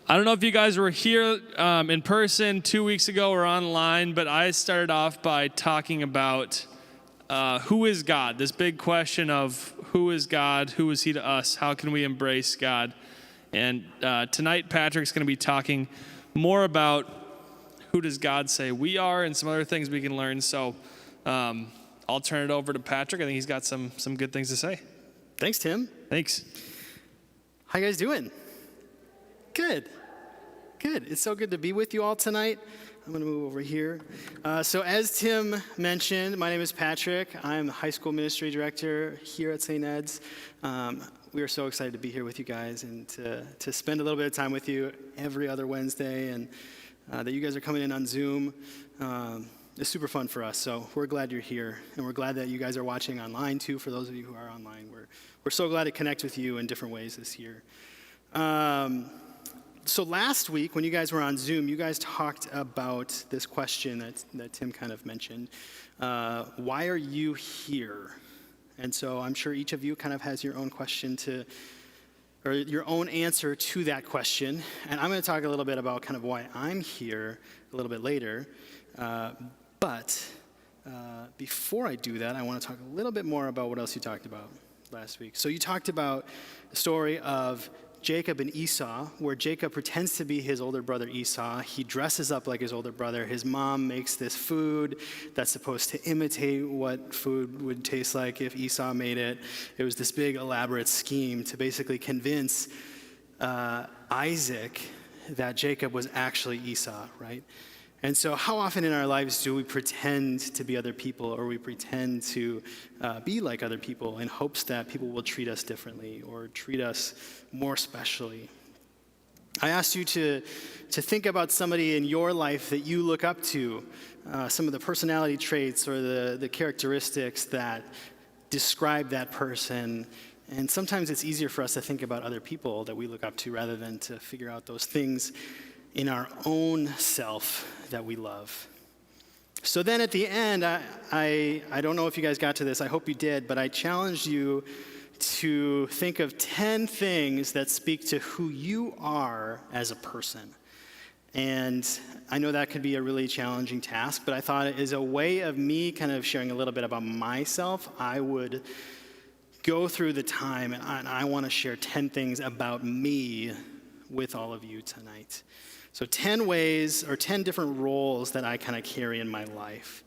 I don't know if you guys were here in person 2 weeks ago or online, but I started off by talking about who is God, this big question of who is God, who is he to us, how can we embrace God? And tonight, Patrick's going to be talking more about who does God say we are and some other things we can learn. So I'll turn it over to Patrick. I think he's got some good things to say. Thanks, Tim. Thanks. How you guys doing? Good. It's so good to be with you all tonight. I'm going to move over here. So as Tim mentioned, my name is Patrick. I'm the high school ministry director here at St. Ed's. We are so excited to be here with you guys and to spend a little bit of time with you every other Wednesday, and that you guys are coming in on Zoom. It's super fun for us, so we're glad you're here, and we're glad that you guys are watching online too. For those of you who are online, we're so glad to connect with you in different ways this year. So last week, when you guys were on Zoom, you guys talked about this question that Tim kind of mentioned. Why are you here? And so I'm sure each of you kind of has your own question or your own answer to that question. And I'm going to talk a little bit about kind of why I'm here a little bit later. But before I do that, I want to talk a little bit more about what else you talked about last week. So you talked about the story of Jacob and Esau, where Jacob pretends to be his older brother Esau. He dresses up like his older brother. His mom makes this food that's supposed to imitate what food would taste like if Esau made it. It was this big elaborate scheme to basically convince Isaac that Jacob was actually Esau, right? And so how often in our lives do we pretend to be other people, or we pretend to be like other people in hopes that people will treat us differently or treat us more specially? I asked you to think about somebody in your life that you look up to, some of the personality traits or the characteristics that describe that person. And sometimes it's easier for us to think about other people that we look up to rather than to figure out those things in our own self that we love. So then at the end, I don't know if you guys got to this, I hope you did, but I challenged you to think of 10 things that speak to who you are as a person. And I know that could be a really challenging task, but I thought as a way of me kind of sharing a little bit about myself, I would go through the time and I want to share 10 things about me with all of you tonight. So 10 ways or 10 different roles that I kind of carry in my life.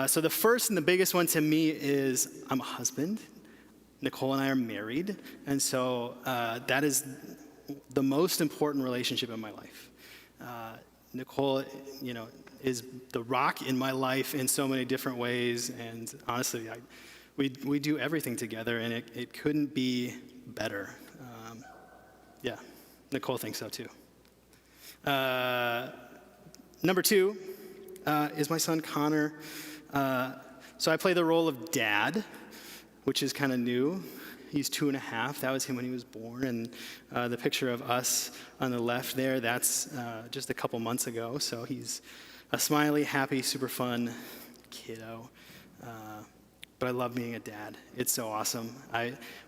So the first and the biggest one to me is I'm a husband. Nicole and I are married, and so that is the most important relationship in my life. Nicole, is the rock in my life in so many different ways, and honestly, we do everything together, and it couldn't be better. Yeah, Nicole thinks so too. Number 2 is my son Connor. So I play the role of dad, which is kind of new. He's 2.5. That was him when he was born. And the picture of us on the left there, that's just a couple months ago. So he's a smiley, happy, super fun kiddo. But I love being a dad. It's so awesome.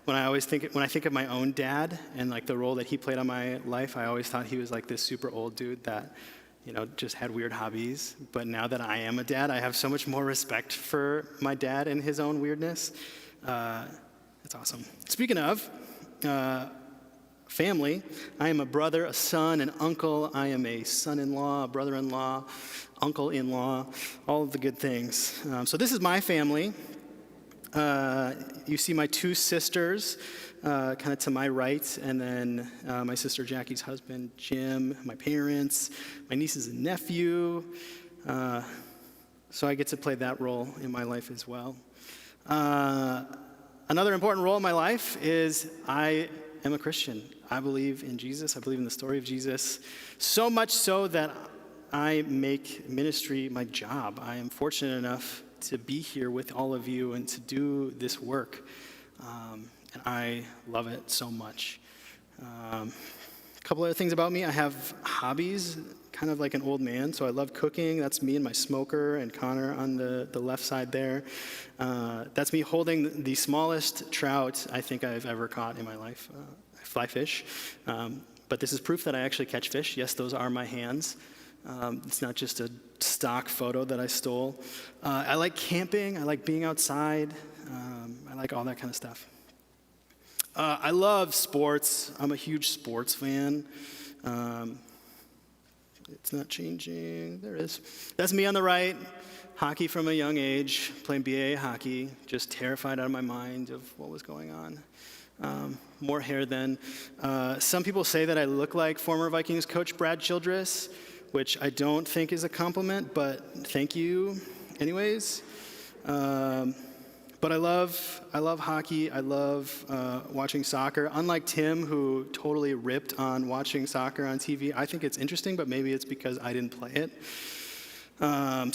When I think of my own dad and like the role that he played on my life, I always thought he was like this super old dude that just had weird hobbies. But now that I am a dad, I have so much more respect for my dad and his own weirdness. It's awesome. Speaking of family, I am a brother, a son, an uncle. I am a son-in-law, a brother-in-law, uncle-in-law, all of the good things. So this is my family. You see my 2 sisters kind of to my right, and then my sister Jackie's husband, Jim, my parents, my nieces and nephew. So I get to play that role in my life as well. Another important role in my life is I am a Christian. I believe in Jesus. I believe in the story of Jesus, so much so that I make ministry my job. I am fortunate enough to be here with all of you and to do this work. And I love it so much. A couple other things about me. I have hobbies, kind of like an old man. So I love cooking. That's me and my smoker and Connor on the left side there. That's me holding the smallest trout I think I've ever caught in my life. I fly fish. But this is proof that I actually catch fish. Yes, those are my hands. It's not just a stock photo that I stole. I like camping. I like being outside. I like all that kind of stuff. I love sports. I'm a huge sports fan. It's not changing. There it is. That's me on the right. Hockey from a young age, playing BA hockey, just terrified out of my mind of what was going on. More hair than. Some people say that I look like former Vikings coach Brad Childress, which I don't think is a compliment, but thank you anyways. But I love hockey. I love watching soccer. Unlike Tim, who totally ripped on watching soccer on TV, I think it's interesting, but maybe it's because I didn't play it.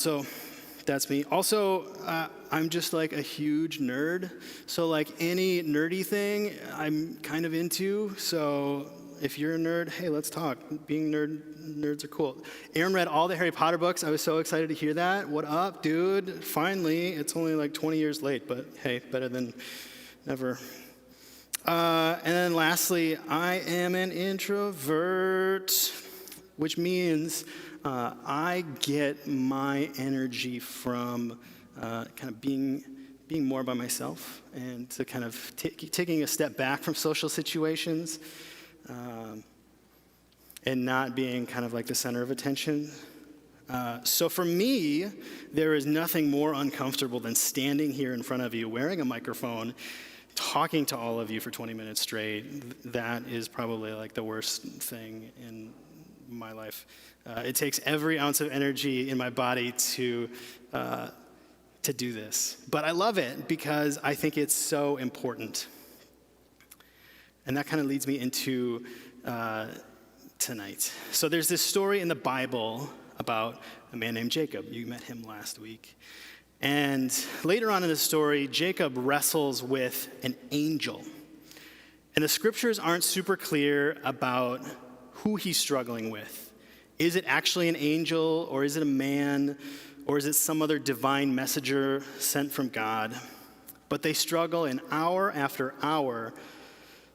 So that's me. Also, I'm just like a huge nerd. So like any nerdy thing, I'm kind of into. So if you're a nerd, hey, let's talk. Being nerds are cool. Aaron read all the Harry Potter books. I was so excited to hear that. What up, dude? Finally, it's only like 20 years late, but hey, better than never. And then lastly, I am an introvert, which means I get my energy from kind of being more by myself and to kind of taking a step back from social situations. And not being kind of like the center of attention. So for me, there is nothing more uncomfortable than standing here in front of you, wearing a microphone, talking to all of you for 20 minutes straight. That is probably like the worst thing in my life. It takes every ounce of energy in my body to do this. But I love it because I think it's so important. And that kind of leads me into tonight. So there's this story in the Bible about a man named Jacob. You met him last week. And later on in the story, Jacob wrestles with an angel. And the scriptures aren't super clear about who he's struggling with. Is it actually an angel, or is it a man, or is it some other divine messenger sent from God? But they struggle, and hour after hour,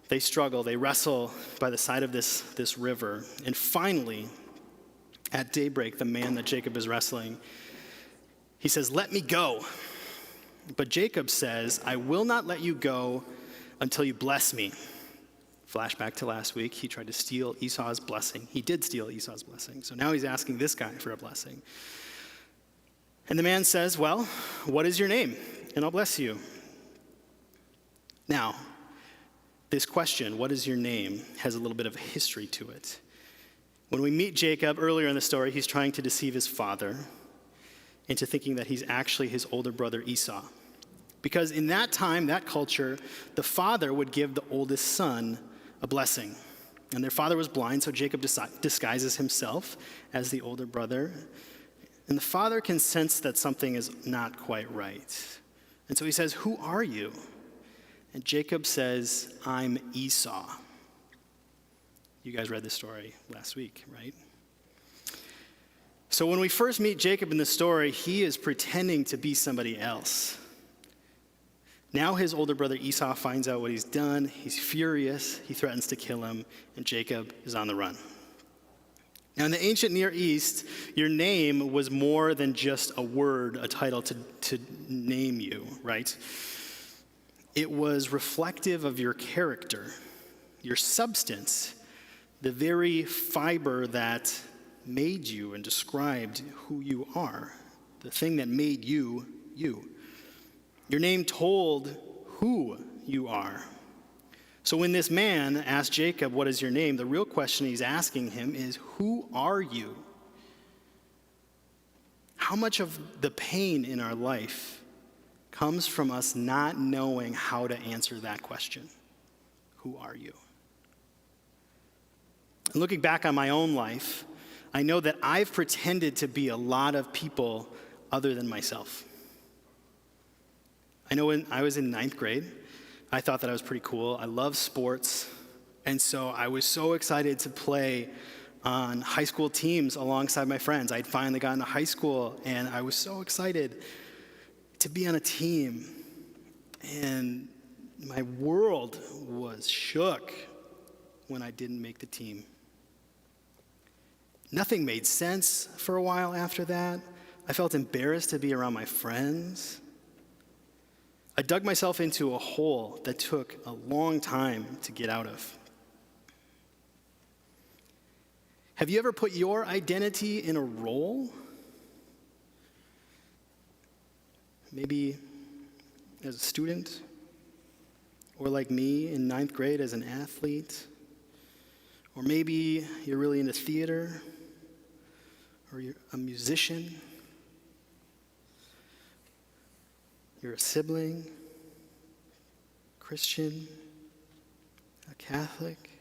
they struggle, they wrestle by the side of this river. And finally, at daybreak, the man that Jacob is wrestling, he says, "Let me go." But Jacob says, "I will not let you go until you bless me." Flashback to last week, he tried to steal Esau's blessing. He did steal Esau's blessing. So now he's asking this guy for a blessing. And the man says, well, what is your name? And I'll bless you. Now, this question, what is your name, has a little bit of history to it. When we meet Jacob earlier in the story, he's trying to deceive his father into thinking that he's actually his older brother Esau. Because in that time, that culture, the father would give the oldest son a blessing. And their father was blind, so Jacob disguises himself as the older brother. And the father can sense that something is not quite right. And so he says, who are you? And Jacob says, I'm Esau. You guys read the story last week, right? So when we first meet Jacob in the story, he is pretending to be somebody else. Now his older brother Esau finds out what he's done. He's furious. He threatens to kill him, and Jacob is on the run. Now in the ancient Near East, your name was more than just a word, a title to name you, right? It was reflective of your character, your substance, the very fiber that made you and described who you are, the thing that made you, you. Your name told who you are. So when this man asked Jacob, what is your name? The real question he's asking him is, who are you? How much of the pain in our life comes from us not knowing how to answer that question? Who are you? And looking back on my own life, I know that I've pretended to be a lot of people other than myself. I know when I was in 9th grade, I thought that I was pretty cool. I love sports. And so I was so excited to play on high school teams alongside my friends. I'd finally gotten to high school, and I was so excited to be on a team. And my world was shook when I didn't make the team. Nothing made sense for a while after that. I felt embarrassed to be around my friends. I dug myself into a hole that took a long time to get out of. Have you ever put your identity in a role? Maybe as a student, or like me in 9th grade as an athlete, or maybe you're really into theater, or you're a musician. You're a sibling, Christian, a Catholic.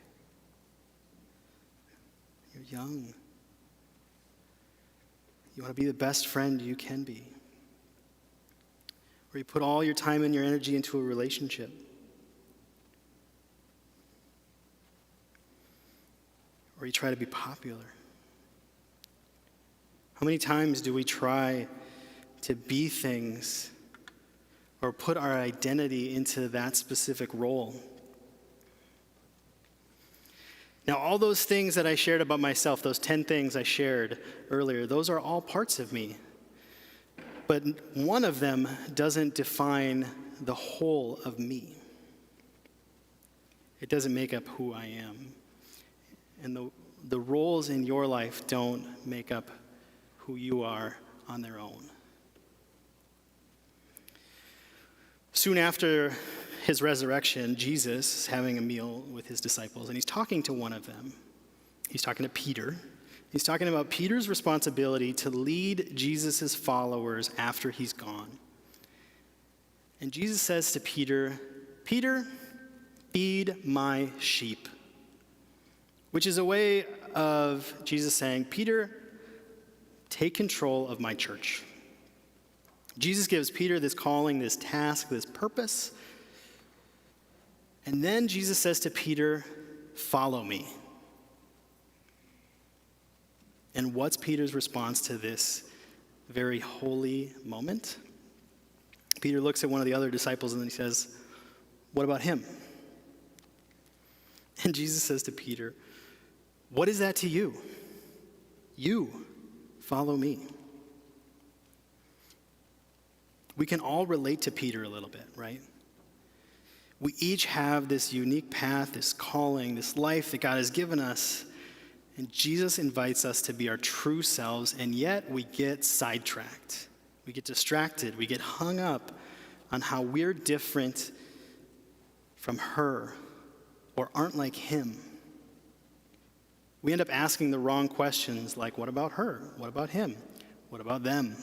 You're young. You want to be the best friend you can be. Or you put all your time and your energy into a relationship. Or you try to be popular. How many times do we try to be things or put our identity into that specific role? Now, all those things that I shared about myself, those 10 things I shared earlier, those are all parts of me. But one of them doesn't define the whole of me. It doesn't make up who I am. And the roles in your life don't make up who you are on their own. Soon after his resurrection, Jesus is having a meal with his disciples, and he's talking to one of them. He's talking to Peter. He's talking about Peter's responsibility to lead Jesus' followers after he's gone. And Jesus says to Peter, "Peter, feed my sheep," which is a way of Jesus saying, "Peter, take control of my church." Jesus gives Peter this calling, this task, this purpose. And then Jesus says to Peter, "Follow me." And what's Peter's response to this very holy moment? Peter looks at one of the other disciples and then he says, "What about him?" And Jesus says to Peter, "What is that to you? You follow me." We can all relate to Peter a little bit, right? We each have this unique path, this calling, this life that God has given us. And Jesus invites us to be our true selves, and yet we get sidetracked. We get distracted. We get hung up on how we're different from her or aren't like him. We end up asking the wrong questions like, what about her? What about him? What about them?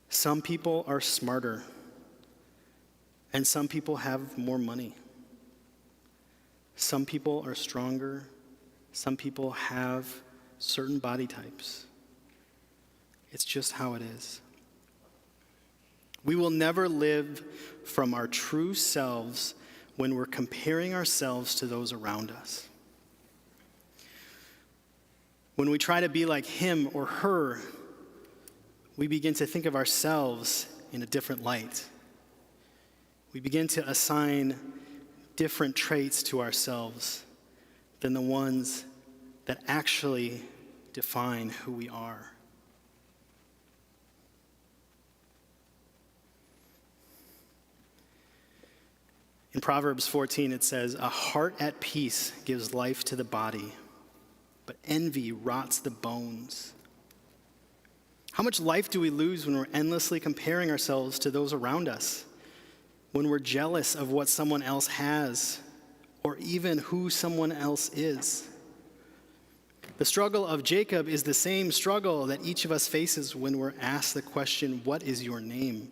Some people are smarter, and some people have more money. Some people are stronger. Some people have certain body types. It's just how it is. We will never live from our true selves when we're comparing ourselves to those around us. When we try to be like him or her, we begin to think of ourselves in a different light. We begin to assign different traits to ourselves than the ones that actually define who we are. In Proverbs 14, it says, "A heart at peace gives life to the body, but envy rots the bones." How much life do we lose when we're endlessly comparing ourselves to those around us? When we're jealous of what someone else has, or even who someone else is? The struggle of Jacob is the same struggle that each of us faces when we're asked the question, "What is your name?"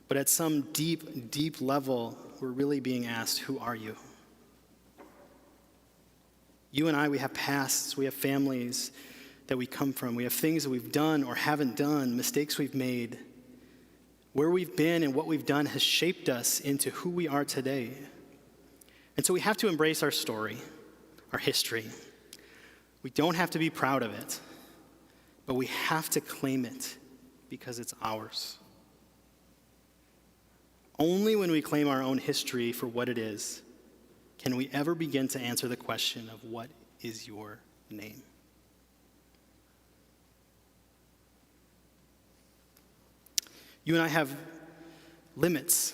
But at some deep, deep level, we're really being asked, "Who are you?" You and I, we have pasts, we have families that we come from, we have things that we've done or haven't done, mistakes we've made. Where we've been and what we've done has shaped us into who we are today. And so we have to embrace our story, our history. We don't have to be proud of it, but we have to claim it because it's ours. Only when we claim our own history for what it is can we ever begin to answer the question of what is your name. You and I have limits.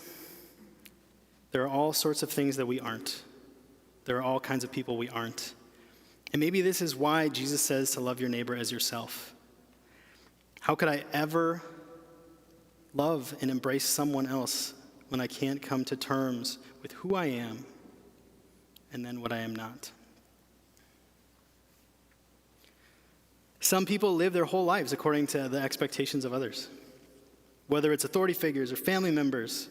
There are all sorts of things that we aren't. There are all kinds of people we aren't. And maybe this is why Jesus says to love your neighbor as yourself. How could I ever love and embrace someone else when I can't come to terms with who I am and then what I am not? Some people live their whole lives according to the expectations of others. Whether it's authority figures or family members,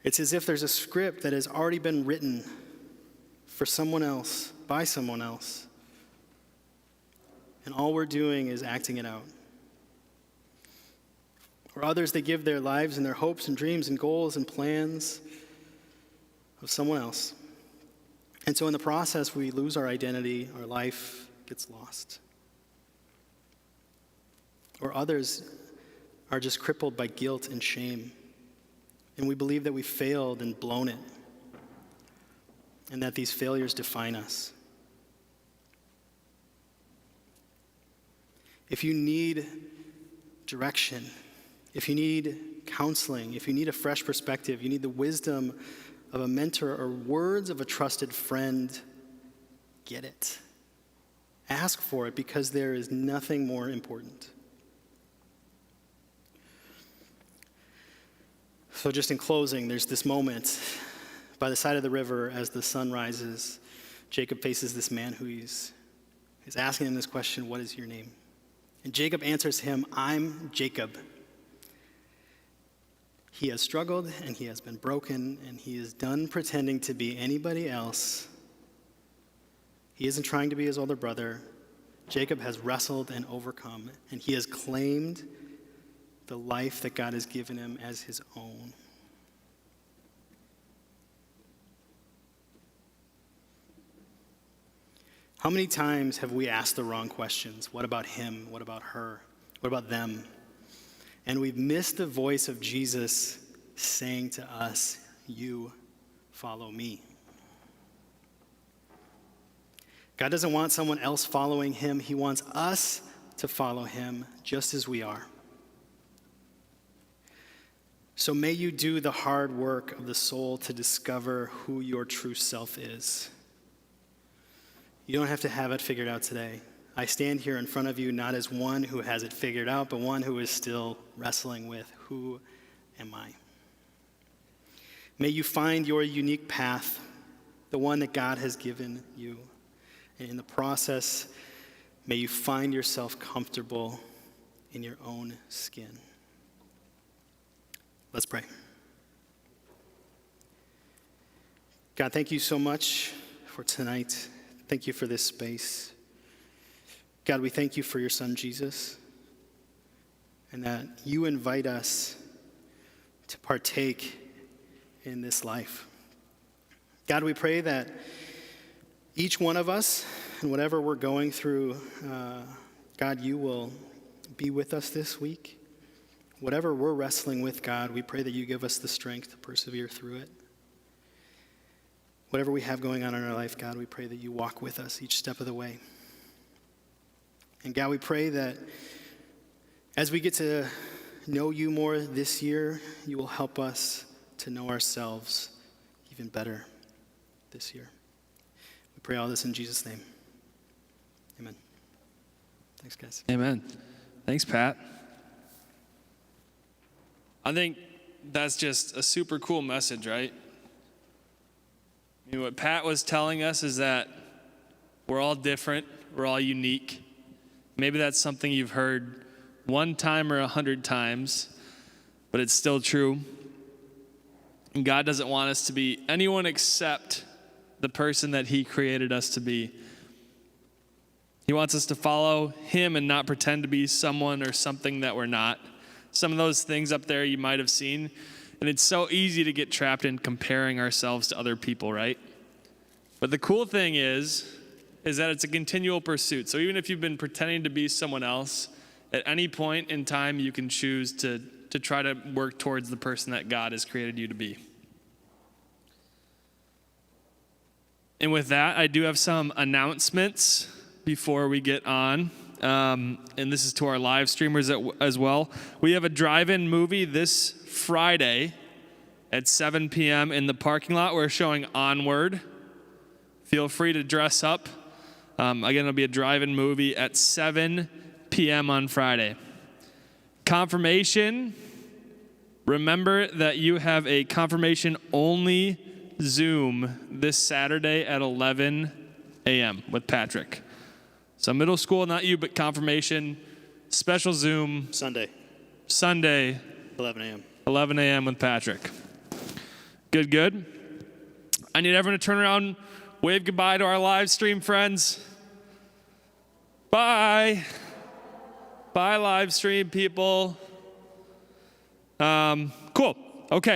it's as if there's a script that has already been written for someone else, by someone else. And all we're doing is acting it out. Or others, they give their lives and their hopes and dreams and goals and plans of someone else. And so in the process, we lose our identity, our life gets lost. Or others are just crippled by guilt and shame. And we believe that we failed and blown it, and that these failures define us. If you need direction, if you need counseling, if you need a fresh perspective, you need the wisdom of a mentor or words of a trusted friend, get it. Ask for it, because there is nothing more important. So just in closing, there's this moment by the side of the river as the sun rises. Jacob faces this man who is asking him this question, "What is your name?" And Jacob answers him, "I'm Jacob." He has struggled and he has been broken and he is done pretending to be anybody else. He isn't trying to be his older brother. Jacob has wrestled and overcome, and he has claimed the life that God has given him as his own. How many times have we asked the wrong questions? What about him? What about her? What about them? And we've missed the voice of Jesus saying to us, "You follow me." God doesn't want someone else following him. He wants us to follow him just as we are. So may you do the hard work of the soul to discover who your true self is. You don't have to have it figured out today. I stand here in front of you not as one who has it figured out, but one who is still wrestling with, who am I? May you find your unique path, the one that God has given you. And in the process, may you find yourself comfortable in your own skin. Let's pray. God, thank you so much for tonight. Thank you for this space. God, we thank you for your son, Jesus, and that you invite us to partake in this life. God, we pray that each one of us, and whatever we're going through, God, you will be with us this week. Whatever we're wrestling with, God, we pray that you give us the strength to persevere through it. Whatever we have going on in our life, God, we pray that you walk with us each step of the way. And God, we pray that as we get to know you more this year, you will help us to know ourselves even better this year. We pray all this in Jesus' name. Amen. Thanks, guys. Amen. Thanks, Pat. I think that's just a super cool message, right? I mean, what Pat was telling us is that we're all different, we're all unique. Maybe that's something you've heard one time or 100 times, but it's still true. And God doesn't want us to be anyone except the person that he created us to be. He wants us to follow him and not pretend to be someone or something that we're not. Some of those things up there you might have seen, and it's so easy to get trapped in comparing ourselves to other people, right? But the cool thing is that it's a continual pursuit. So even if you've been pretending to be someone else, at any point in time you can choose to try to work towards the person that God has created you to be. And with that, I do have some announcements before we get on. And this is to our live streamers as well. We have a drive-in movie this Friday at 7 p.m. in the parking lot. We're showing Onward. Feel free to dress up. Again, it'll be a drive-in movie at 7 p.m. on Friday. Confirmation. Remember that you have a confirmation-only Zoom this Saturday at 11 a.m. with Patrick. So middle school, not you, but confirmation, special Zoom. Sunday, 11 a.m. 11 a.m. with Patrick. Good. I need everyone to turn around, wave goodbye to our live stream friends. Bye. Bye, live stream people. Cool. Okay.